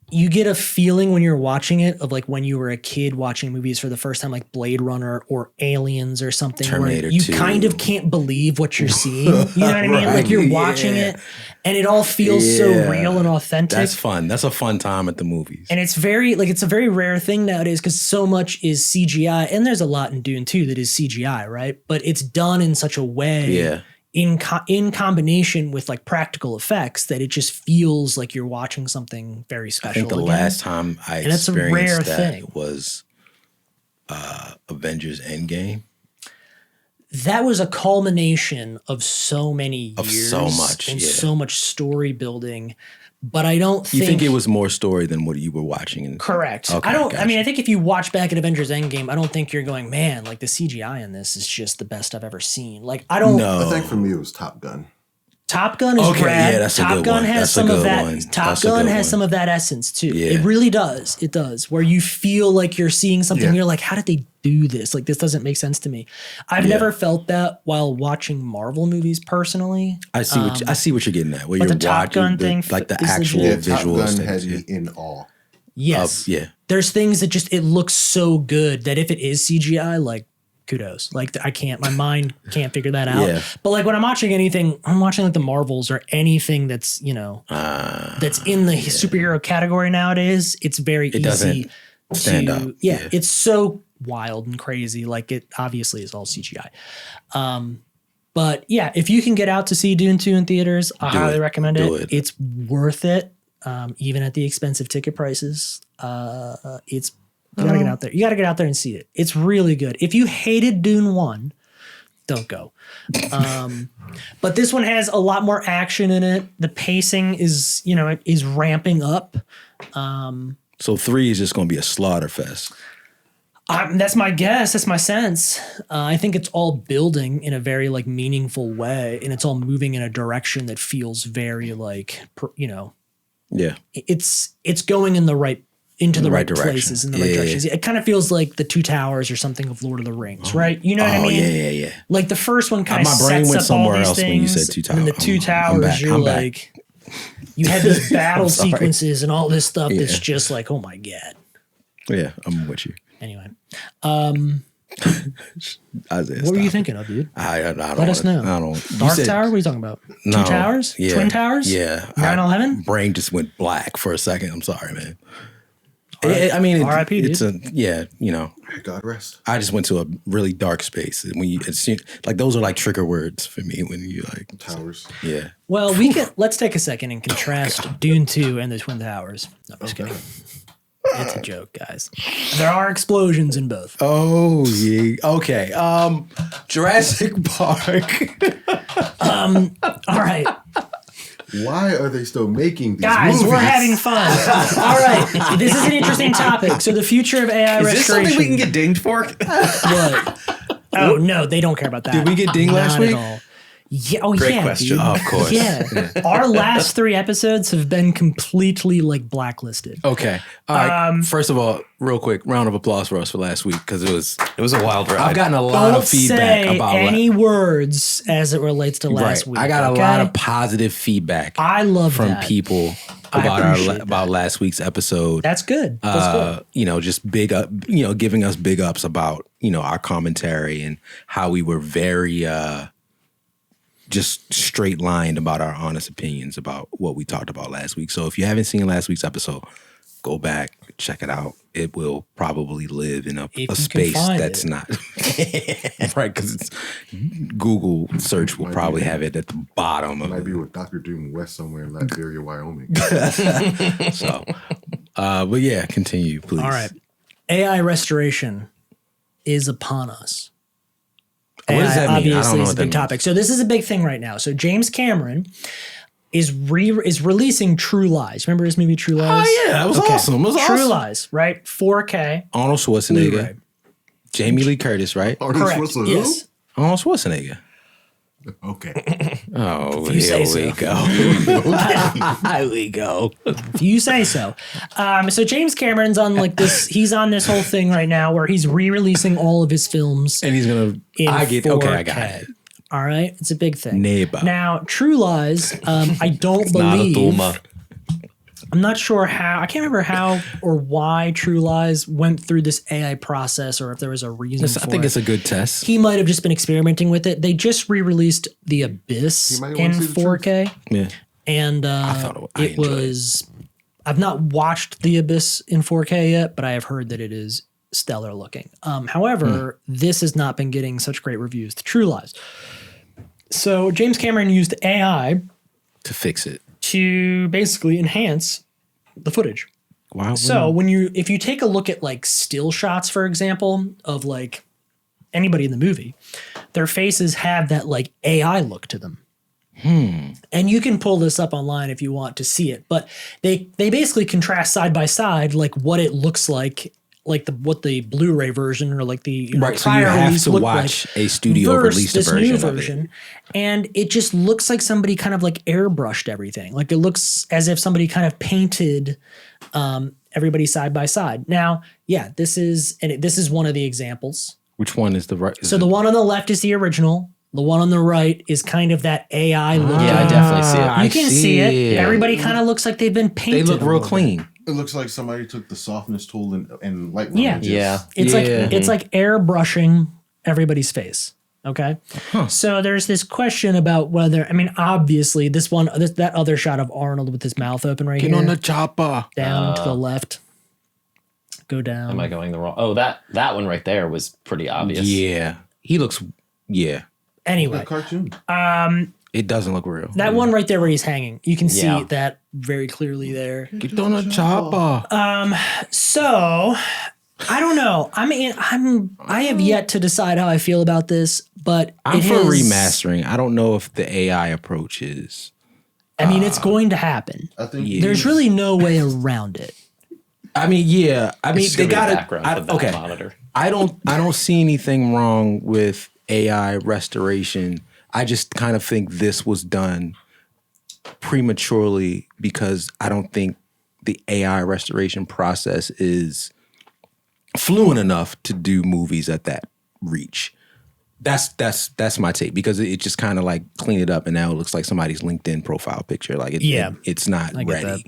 you get a feeling when you're watching it of like when you were a kid watching movies for the first time, like Blade Runner or Aliens or something,
Terminator
where you
2.
kind of can't believe what you're seeing. You know what I mean? Like you're watching it and it all feels so real and authentic.
That's fun. That's a fun time at the movies.
And it's a very rare thing nowadays because so much is CGI, and there's a lot in Dune 2 that is CGI, right? But it's done in such a way in combination with like practical effects that it just feels like you're watching something very special.
I think the last time I experienced that was Avengers Endgame.
That was a culmination of so many years
of so much
and so much story building. But I don't think...
You think it was more story than what you were watching?
Correct.
Okay,
I mean, I think if you watch back at Avengers Endgame, I don't think you're going, man, like the CGI in this is just the best I've ever seen. Like, I don't...
I think for me it was Top Gun.
Top Gun is rad.
Yeah, that's a
Top
good
Gun
one.
has
That's
some
a
of
good
that.
one.
Top Gun has some of that essence too.
Yeah.
It really does. It does. Where you feel like you're seeing something. You're like, how did they do this? Like, this doesn't make sense to me. I've never felt that while watching Marvel movies personally.
I see what you're getting at. Where
but
you're
the Top Gun
watching
thing
like the
is
actual
legit.
visual
Top Gun
aesthetics,
had me in awe.
Yes. There's things that just, it looks so good that if it is CGI, like, kudos. Like my mind can't figure that out.
Yeah.
But like when I'm watching anything, I'm watching like the Marvels or anything that's, that's in the superhero category nowadays. It's very easy
stand up.
Yeah, it's so wild and crazy. Like it obviously is all CGI. But yeah, if you can get out to see Dune 2 in theaters, I highly recommend it. It's worth it. Even at the expensive ticket prices. You gotta get out there. You gotta get out there and see it. It's really good. If you hated Dune 1, don't go. But this one has a lot more action in it. The pacing is, it is ramping up.
So 3 is just going to be a slaughter fest.
That's my guess. That's my sense. I think it's all building in a very like meaningful way, and it's all moving in a direction that feels very like, it's going in the right into the right places, in the right directions. It kind of feels like the Two Towers or something of Lord of the Rings, right? You know what I mean?
Yeah.
Like the first one kind of
my brain
sets
went
up
somewhere
all these
else
things,
when you said Two Towers.
and then the Two Towers, you're like, you had these battle sequences and all this stuff that's just like, oh my God.
Yeah, I'm with you.
Anyway.
Isaiah,
what were you thinking of, dude?
I don't
Let us know.
I don't.
Dark Tower? What are you talking about?
No,
Two Towers?
Yeah,
Twin Towers?
Yeah.
9/11?
Brain just went black for a second. I'm sorry, man. I mean,
R.I.P.,
it's
dude.
God rest.
I just went to a really dark space. And when like those are like trigger words for me when you like
Towers.
Yeah.
Well, let's take a second and contrast Dune 2 and the Twin Towers. No, I'm just kidding. It's a joke, guys. There are explosions in both.
Oh, yeah. Okay. Jurassic Park.
All right.
Why are they still making these
Guys,
movies?
we're having fun. All right. This is an interesting topic. So the future of AI
Is this
restoration.
something we can get dinged for?
What? Oh, no, they don't care about that.
Did we get dinged last week?
Not at all. Yeah. Oh,
Great
yeah.
question.
Dude.
Oh, of course.
Yeah. Our last 3 episodes have been completely like blacklisted.
Okay. All right. First of all, real quick, round of applause for us for last week because it was
a wild ride.
I've gotten a lot
Don't
of feedback
say
about
any words as it relates to last week.
I got
okay?
a lot of positive feedback.
I love
from
that.
people about last week's episode.
That's good. That's good.
Just big up, giving us big ups about our commentary and how we were very just straight lined about our honest opinions about what we talked about last week. So if you haven't seen last week's episode, go back, check it out. It will probably live in a space that's not right, because it's Google search will probably have it at the bottom of
Might be with Dr. Doom West somewhere in Liberia, Wyoming.
So, but yeah, continue, please.
All right. AI restoration is upon us.
What does that mean? I don't
Obviously,
know
is a
what that
big topic. So this is a big thing right now. So James Cameron is releasing True Lies. Remember his movie True Lies?
Oh yeah, that was awesome. It was
True
awesome.
Lies, right? 4K.
Arnold Schwarzenegger,
Blu-ray.
Jamie Lee Curtis, right?
Arnold
Correct.
Schwarzenegger.
Yes.
Arnold Schwarzenegger.
Okay.
Oh,
you say
here we
so.
go. Here we go.
If you say so. So James Cameron's on like this. He's on this whole thing right now where he's re-releasing all of his films.
And he's gonna.
In
I get. Okay, I
4K.
got it.
All right, it's a big thing.
Neighbor.
Now, True Lies. I don't believe. I'm not sure how. I can't remember how or why True Lies went through this AI process, or if there was a reason.
I think it's a good test.
He might have just been experimenting with it. They just re-released The Abyss
He might
in
wanna see the
4K,
Yeah.
and
I
it
enjoyed it.
was. I've not watched The Abyss in 4K yet, but I have heard that it is stellar looking. However, this has not been getting such great reviews. The True Lies. So James Cameron used AI
To fix it.
to basically enhance the footage.
Wow.
So if you take a look at like still shots, for example, of like anybody in the movie, their faces have that like AI look to them. And you can pull this up online if you want to see it, but they basically contrast side by side like what it looks like what the Blu-ray version or like the
right. So you
prior
have
release
to
looked
watch
like
a studio
versus
released
this
version
new
of
version, and it just looks like somebody kind of like airbrushed everything. Like it looks as if somebody kind of painted everybody side by side. Now, yeah, this is one of the examples.
it. Which one is the right?
So the one on the left is the original. The one on the right is kind of that AI look.
Yeah, I definitely see it.
You can see it. Everybody kind of looks like they've been
They
painted.
look
a
real
little bit.
clean.
It looks like somebody took the softness tool and Lightroom.
Yeah.
and just-
Yeah.
It's like airbrushing everybody's face. Okay. So there's this question about whether, I mean, obviously that other shot of Arnold with his mouth open right
Get
here,
on the chopper.
down to the left, go down.
Am I going the wrong? Oh, that one right there was pretty obvious.
Yeah. He looks. Yeah.
Anyway,
A cartoon.
It doesn't look real.
that one right there where he's hanging, you can see
Yeah.
that very clearly there.
Get on the chopper.
So I don't know. I have yet to decide how I feel about this, but
I'm
it
for
is-
remastering. I don't know if the AI approach is.
I mean, it's going to happen.
I think
Yeah.
There's really no way around it.
I mean, yeah. I mean,
It's
they
gonna be
got
background for
to.
the
Okay.
monitor.
I don't see anything wrong with AI restoration. I just kind of think this was done prematurely because I don't think the AI restoration process is fluent enough to do movies at that reach. That's my take because it just kind of like cleaned it up and now it looks like somebody's LinkedIn profile picture. Like it's not
I get
ready.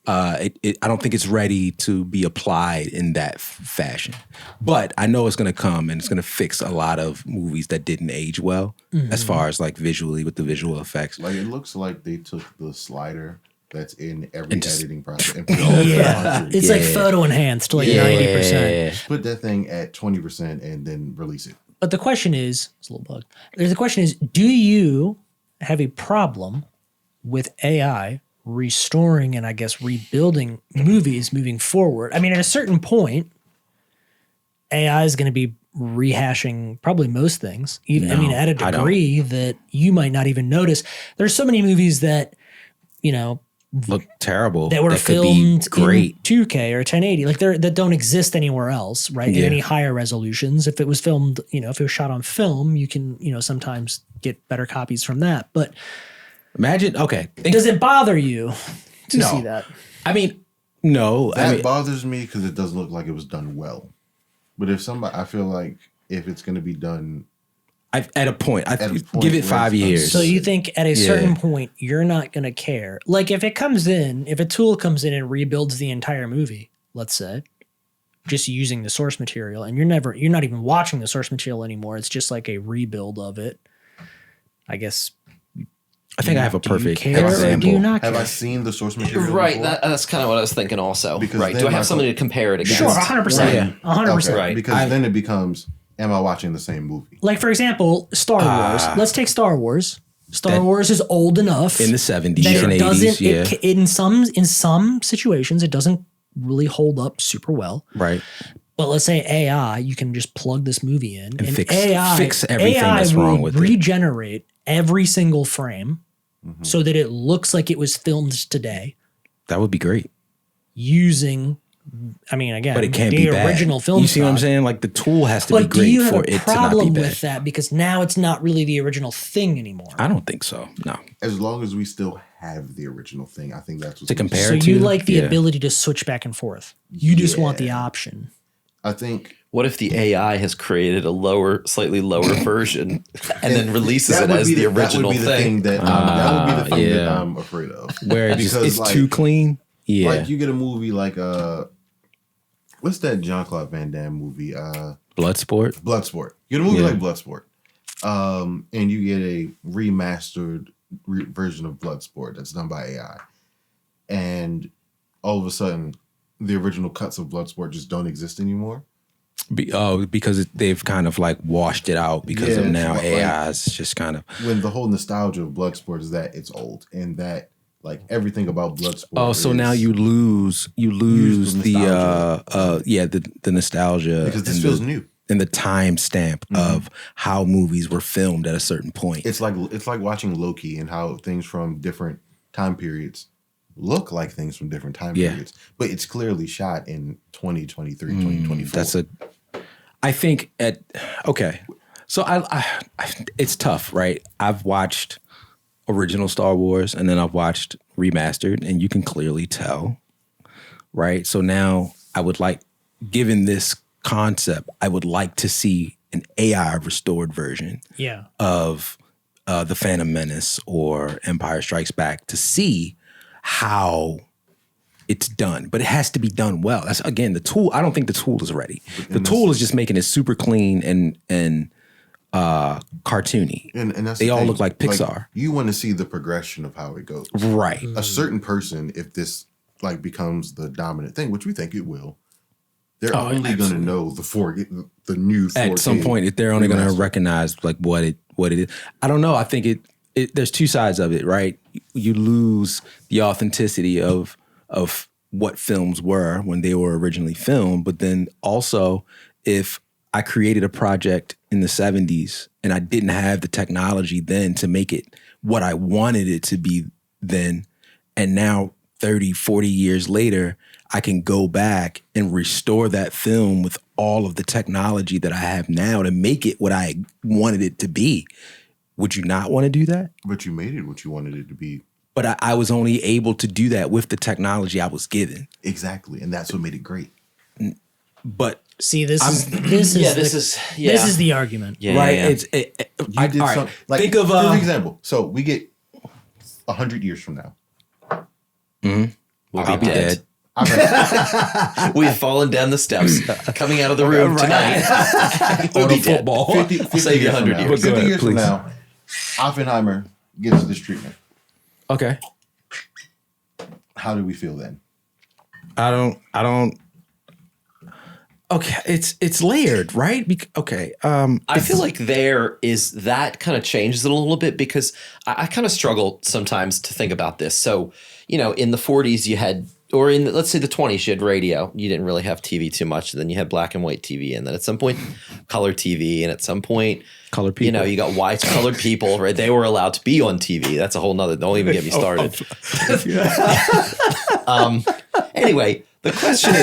I don't think it's ready to be applied in that fashion. But I know it's going to come and it's going to fix a lot of movies that didn't age well as far as like visually with the visual effects.
like it looks like they took the slider that's in every
And just-
editing process and put it all
Yeah,
100.
it's like photo enhanced, like 90%.
Put that thing at 20% and then release it.
But the question is, it's a little bug. The question is, do you have a problem with AI restoring and I guess rebuilding movies moving forward? I mean, at a certain point, AI is going to be rehashing probably most things. Even, I mean, at a
I don't.
degree that you might not even notice. There's so many movies that, you know,
Look terrible.
that were
could
filmed
be great.
in 2K or 1080, like that don't exist anywhere else, right?
Yeah.
At any higher resolutions. If it was filmed, you know, if it was shot on film, you can, you know, sometimes get better copies from that. But
Imagine, okay. think-
does it bother you to
No.
see that?
I mean, no.
That
I mean,
bothers me because it doesn't look like it was done well. But if somebody, I feel like if it's going to be done,
at a point,
a point
give it
where
5
it's done.
years.
So you think at a
Yeah.
certain point you're not going to care? Like if it comes in, if a tool comes in and rebuilds the entire movie, let's say, just using the source material, and you're not even watching the source material anymore. It's just like a rebuild of it. I guess.
I think I have a
Do you
perfect
care or
example.
do you not care?
have I seen the source material?
Right,
before?
that's kind of what I was thinking also.
Because
Right,
then
do I have
Michael-
something to compare it against?
Sure, 100%.
Yeah.
100%.
Okay,
Right.
because then it becomes, am I watching the same movie?
Like for example, Star Wars. Let's take Star Wars. Star Wars is old enough
In the 70s
that
and
it
80s,
doesn't.
yeah.
In some situations, it doesn't really hold up super well.
Right.
But let's say AI, you can just plug this movie in and
fix everything that's wrong with it.
regenerate every single frame so that it looks like it was filmed today
That would be great.
using, I mean, again,
But it can't
the
be bad.
original film.
You see what I'm
stock.
saying? Like the tool has to be
But do
great
you have
for
a
it to not be
problem
bad.
with that? Because now it's not really the original thing anymore.
I don't think so. No.
As long as we still have the original thing, I think that's what's
To compare
So
to,
you like the
yeah.
ability to switch back and forth. You just want the option.
I think
What if the AI has created a slightly lower version and then releases
that
it
would
as
be
the original
that would be the
thing?
that would be the thing that I'm afraid of.
Where it's
like,
too clean. Yeah.
Like you get a movie like what's that Jean-Claude Van Damme movie?
Bloodsport.
Bloodsport. You get a movie like Bloodsport, and you get a remastered version of Bloodsport that's done by AI, and all of a sudden, the original cuts of Bloodsport just don't exist anymore.
Because they've kind of like washed it out because of now
like,
AI is just kind of.
When the whole nostalgia of Bloodsport is that it's old and that like everything about Bloodsport.
Oh, so now you lose the nostalgia
because this feels new.
And the time stamp of how movies were filmed at a certain point.
It's like watching Loki and how things from different time periods look like things from different time periods, but it's clearly shot in 2023, 2024.
I think so I it's tough, right? I've watched original Star Wars and then I've watched remastered and you can clearly tell, right? So now I would like, given this concept, I would like to see an AI restored version of The Phantom Menace or Empire Strikes Back to see how it's done, but it has to be done well. That's again the tool. I don't think the tool is ready. The tool is just making it super clean and cartoony. And that's they all look like Pixar.
Like, you want to see the progression of how it goes,
right?
A certain person, if this like becomes the dominant thing, which we think it will, they're only going to know the new 4K
at some point. If they're only going to recognize like what it is. I don't know. I think it there's two sides of it, right? You lose the authenticity of what films were when they were originally filmed, but then also if I created a project in the 70s and I didn't have the technology then to make it what I wanted it to be then, and now 30, 40 years later, I can go back and restore that film with all of the technology that I have now to make it what I wanted it to be. Would you not want to do that?
But you made it what you wanted it to be.
But I was only able to do that with the technology I was given.
Exactly, and that's what made it great.
But
see, this is the argument,
right?
Yeah. Think of for example. So we get 100 years from now.
We'll be dead. We've fallen down the steps coming out of the room tonight. We'll be dead.
Football.
50
I'll save you 100 years.
50 years from now, Oppenheimer gets this treatment.
Okay.
How do we feel then?
I don't. Okay, it's layered, right?
I feel like that kind of changes it a little bit because I kind of struggle sometimes to think about this. So, in the 40s you had, or in let's say the 20s you had radio. You didn't really have TV too much. And then you had black and white TV, and then at some point color TV, and at some point
color people.
You got white colored people, right? They were allowed to be on TV. That's a whole nother. Don't even get me started. Anyway. The question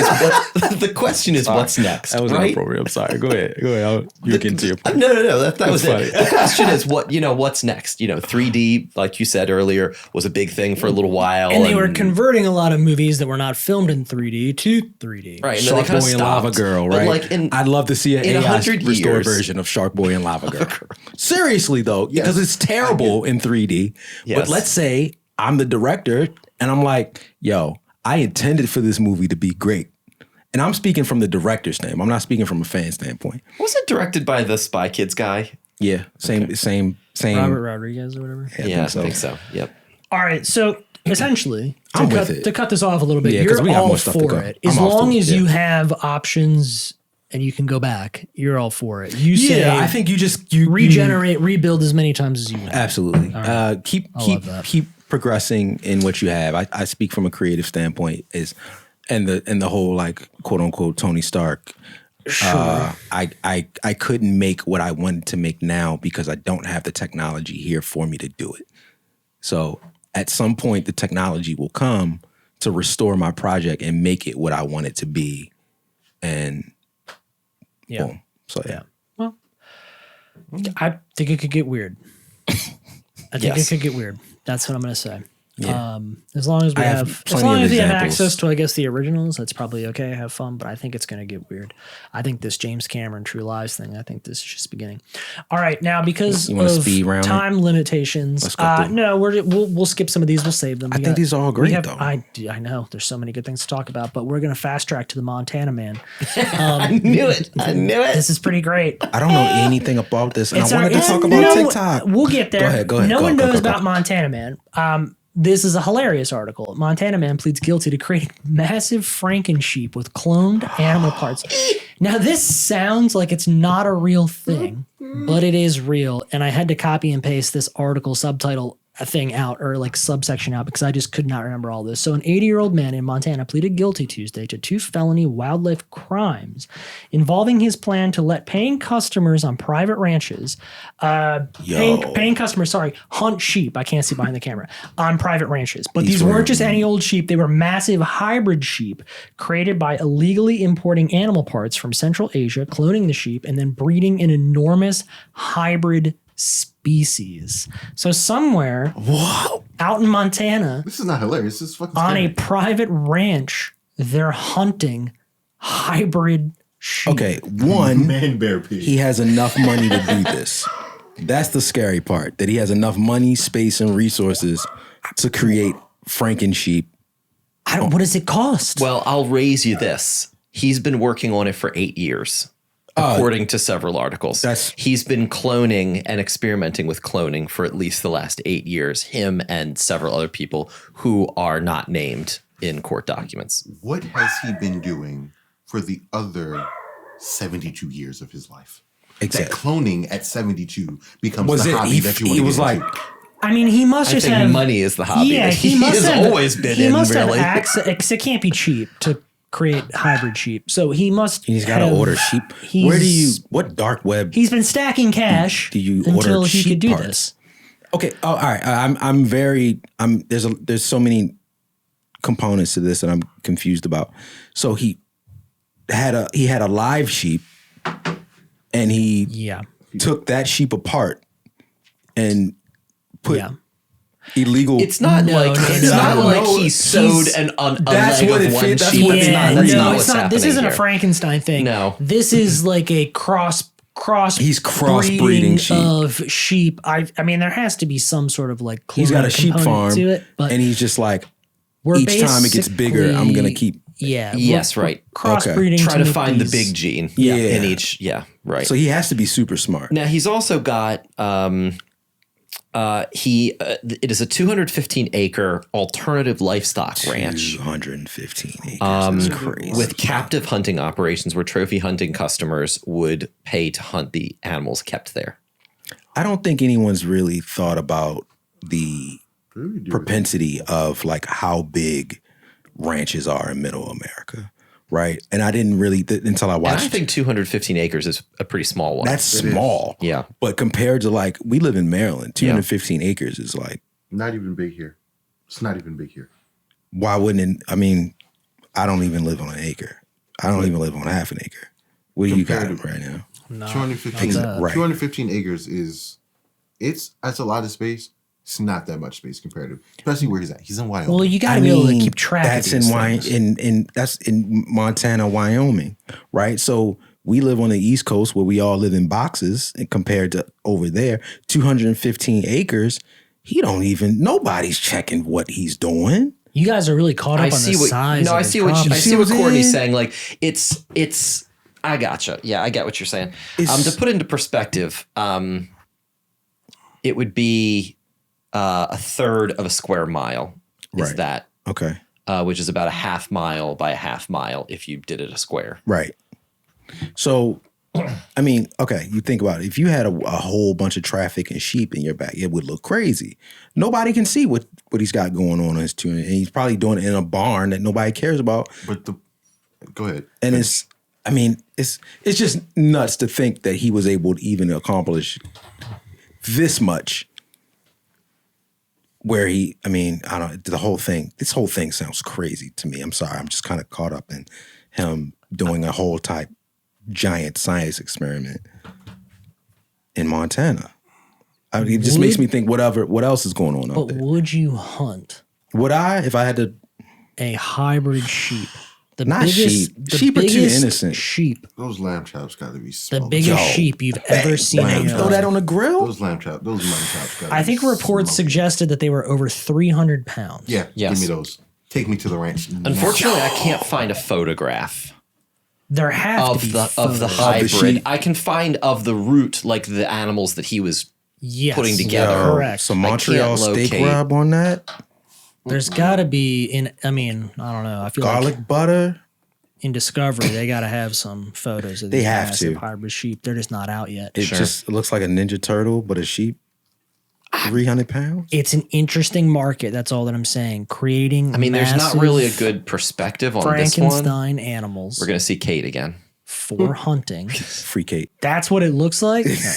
is what's next?
That was
right?
inappropriate. I'm sorry. Go ahead. You can see your point.
No. That was it. The question is what's next? 3D, like you said earlier, was a big thing for a little while.
And they were converting a lot of movies that were not filmed in 3D to 3D.
Right.
Shark Boy and Lava Girl, right? I'd love to see an AI restored version of Shark Boy and Lava Girl. Seriously, though, because it's terrible in 3D. Yes. But let's say I'm the director and I'm like, yo, I intended for this movie to be great. And I'm speaking from the director's standpoint. I'm not speaking from a fan standpoint.
Was it directed by the Spy Kids guy?
Yeah. Same.
Robert Rodriguez or whatever.
Yeah, I think so. Yep.
All right. So essentially, to cut this off a little bit,
yeah,
you're all
for
it. As long as you have options and you can go back, you're all for it. You say,
I think you
regenerate, rebuild as many times as you want.
Absolutely.
Right.
Keep progressing in what you have. I speak from a creative standpoint and the whole like quote unquote Tony Stark I couldn't make what I wanted to make now because I don't have the technology here for me to do it. So at some point, the technology will come to restore my project and make it what I want it to be. And boom. So yeah.
Well, I think it could get weird. I think it could get weird. That's what I'm going to say.
Yeah.
As long as we
have
have
plenty of examples.
access to, I guess, the originals, that's probably okay. Have fun, but I think it's going to get weird. I think this James Cameron True Lies thing, I think this is just beginning. All right, now because
You wanna
of
speed round it?
time limitations,
Let's go through.
no, we'll skip some of these. We'll save them.
I think these are all great, though.
I know there's so many good things to talk about, but we're going to fast track to the Montana Man.
I knew it.
This is pretty great.
I don't know anything about this, and I wanted to talk
no,
about TikTok.
We'll get there.
Go ahead.
No
Go,
one
go,
knows
go,
about
go.
Montana Man. This is a hilarious article. Montana man pleads guilty to creating massive Franken-sheep with cloned animal parts. Now, this sounds like it's not a real thing, but it is real. And I had to copy and paste this article subtitle thing out, or like subsection out, because I just could not remember all this. So an 80-year-old man in Montana pleaded guilty Tuesday to 2 felony wildlife crimes involving his plan to let paying customers on private ranches, paying customers, hunt sheep. I can't see behind the camera on private ranches. But these weren't just any old sheep. They were massive hybrid sheep created by illegally importing animal parts from Central Asia, cloning the sheep, and then breeding an enormous hybrid species. So somewhere out in Montana,
This is not hilarious. This is fucking
on
scary.
a private ranch, they're hunting hybrid sheep.
Okay, one,
Man bear pig.
he has enough money to do this. That's the scary part, that he has enough money, space, and resources to create Franken-sheep.
What does it cost?
Well, I'll raise you this. He's been working on it for 8 years. According to several articles, he's been cloning and experimenting with cloning for at least the last 8 years, him and several other people who are not named in court documents.
What has he been doing for the other 72 years of his life?
Exactly.
That cloning at 72 becomes
Was
the
it?
hobby that you want
He
to
was
get
like,
into.
I mean, he must
I
just
think
have
money is the hobby.
Yeah,
that
he must
has
have
always been
He
in,
must
really.
have access, because it can't be cheap to create hybrid sheep. So he must.
he's got to
have-
order sheep. What dark web
He's been stacking cash
do you
until
order
he
sheep
could do
parts?
this.
Okay. Oh, all right. There's so many components to this that I'm confused about. So he had a live sheep, and he took that sheep apart and put illegal.
It's not like he sewed a leg of one sheep. That's not what's happening.
This isn't
here.
a Frankenstein thing.
No.
This is like a cross.
He's crossbreeding sheep.
Of sheep. I mean, there has to be some sort of like.
He's got a sheep farm,
to it, but
and he's just like,
we're
each time it gets bigger, I'm gonna keep.
Yeah.
Yes, right.
Crossbreeding.
Try to
make
find the
these-
big gene
Yeah.
in each. Yeah, right.
So he has to be super smart.
Now he's also got it is a 215 acre alternative livestock ranch
215 acres. That's crazy.
with captive hunting operations where trophy hunting customers would pay to hunt the animals kept there.
I don't think anyone's really thought about the propensity of like how big ranches are in Middle America, right? And I didn't really until I
And
watched.
I think 215 acres is a pretty small one.
That's small.
Yeah.
But compared to like we live in Maryland, 215 acres is like
Not even big here. It's not even big here.
why wouldn't it? I mean, I don't even live on an acre. I don't even live on half an acre. What do you got right now?
No,
215,
not
Right.
215 acres that's a lot of space. It's not that much space compared to, especially where he's at. He's in Wyoming.
Well, you got to be able to keep track.
That's
of these
in
things.
that's in Montana, Wyoming, right? So we live on the East Coast where we all live in boxes, and compared to over there, 215 acres. Nobody's checking what he's doing.
You guys are really caught up on the size.
No,
of
I
his
see what
property.
Courtney's saying. Like it's. I gotcha. Yeah, I get what you're saying. To put into perspective, it would be a third of a square mile. Is
Right.
that
Okay.
which is about a half mile by a half mile if you did it a square.
Right. So, I mean, okay, you think about it. If you had a whole bunch of traffic and sheep in your back, it would look crazy. Nobody can see what he's got going on his tune, and he's probably doing it in a barn that nobody cares about.
But go ahead.
And I mean, it's just nuts to think that he was able to even accomplish this much. Where I don't. This whole thing sounds crazy to me. I'm sorry. I'm just kind of caught up in him doing a whole type giant science experiment in Montana. It just makes me think what else is going on out there.
But would you hunt
Would I, if I had to?
a hybrid sheep?
Not sheep. Sheep are too innocent.
Sheep.
Those lamb chops got to be
The
smoked.
biggest sheep you've ever seen in your
Throw
life.
that on the grill?
Those lamb chops, those mutton chops got to
I think reports suggested that they were over 300 pounds.
Yeah,
Yes.
give me those. Take me to the ranch.
Unfortunately, I can't find a photograph
There have
of
to be
the
photos.
hybrid.
sheep.
I can find of the root, like the animals that he was
Yes.
putting together.
Yo,
Correct.
Some Montreal steak
locate-
rub on that.
There's got to be I don't know. I feel
Garlic
like
butter.
in Discovery they got to have some photos of
They
these
have
massive
to.
hybrid sheep. They're just not out yet.
It just looks like a Ninja Turtle, but a sheep. 300 pounds?
It's an interesting market. That's all that I'm saying. Creating.
I mean, there's not
massive
really a good perspective on this one.
Frankenstein animals
We're going to see Kate again.
for hunting.
Free Kate.
That's what it looks like. No.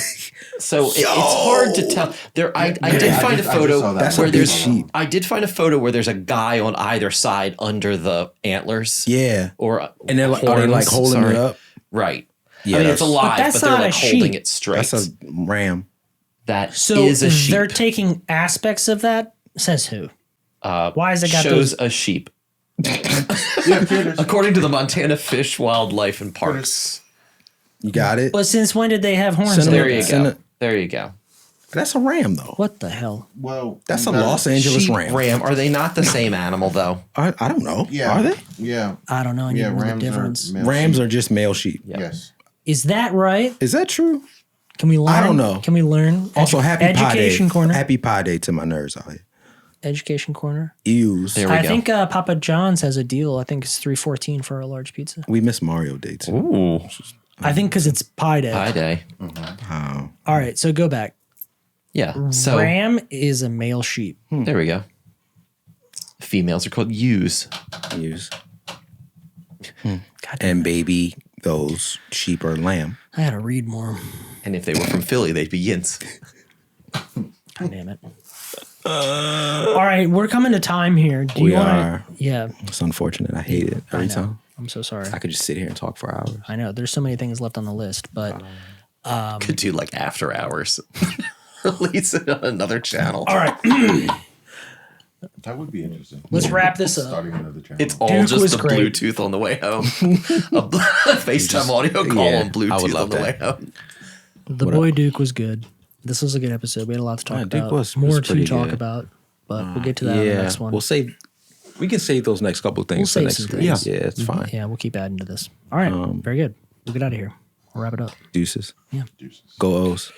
So it's hard to tell. I did find a
I just
photo
saw that. That's
where
a big
there's
sheep.
I did find a photo where there's a guy on either side under the antlers.
Yeah.
Or
And they're like, are they like
horns,
holding
sorry.
it up?
Right.
Yeah,
I mean, it's
that's-
alive,
But that's
but they're
not
like
a
holding
sheep.
it straight.
That's a ram.
That
So
is a sheep.
they're taking aspects of that. Says who? Why has it got
Shows
those?
a sheep.
Yeah, critters.
According to the Montana Fish, Wildlife, and Parks.
You got it?
But since when did they have horns?
Send
on
them-
There you
Send
go.
it-
There you go.
That's a ram, though.
What the hell?
Well,
That's a
you gotta-
Los Angeles
Sheep,
ram.
Are they not the same animal, though?
I don't know.
Yeah.
Are they?
Yeah.
I don't know. I need
Yeah,
to know the
rams
difference.
are male
Rams
sheep.
are just male sheep.
Yes.
Is that right?
Is that true?
Can we learn?
I don't know.
Can we learn?
Also, happy Pie Day.
Education corner.
Happy Pie Day to my nerds out here.
Education corner.
Ews.
There we
I
go.
think Papa John's has a deal. I think it's $3.14 for a large pizza.
We miss Mario Day, too.
Ooh.
I think because it's Pie Day.
Pie Day.
Oh.
All right, so go back.
Yeah. So
Ram is a male sheep.
there we go. Females are called ewes.
Ews.
God,
And baby, those sheep are lamb.
I gotta read more.
And if they were from Philly, they'd be yins.
God damn it. All right, we're coming to time here. Do
We
you want
are.
to? Yeah,
It's unfortunate. I hate it
I
every
know.
time.
I'm so sorry.
I could just sit here and talk for hours.
I know there's so many things left on the list, but
Could do like after hours. Release it on another channel.
all right,
That would be interesting.
let's wrap this up.
Starting another channel.
It's all
Duke
just
was
the
great.
Bluetooth on the way home. A FaceTime audio call
yeah,
on Bluetooth
I would
on
love
the way
that.
home.
The boy Duke was good. This was a good episode. We had a lot to talk
Yeah, Duke
about.
was
More to
pretty
talk
good.
about, but we'll get to that on the next one.
We'll save. We can save those next couple of things
We'll
for
save
next
some
week.
things.
Yeah, it's fine.
Yeah, we'll keep adding to this. All right, very good. We'll get out of here. We'll wrap it up.
Deuces.
Deuces.
Go O's.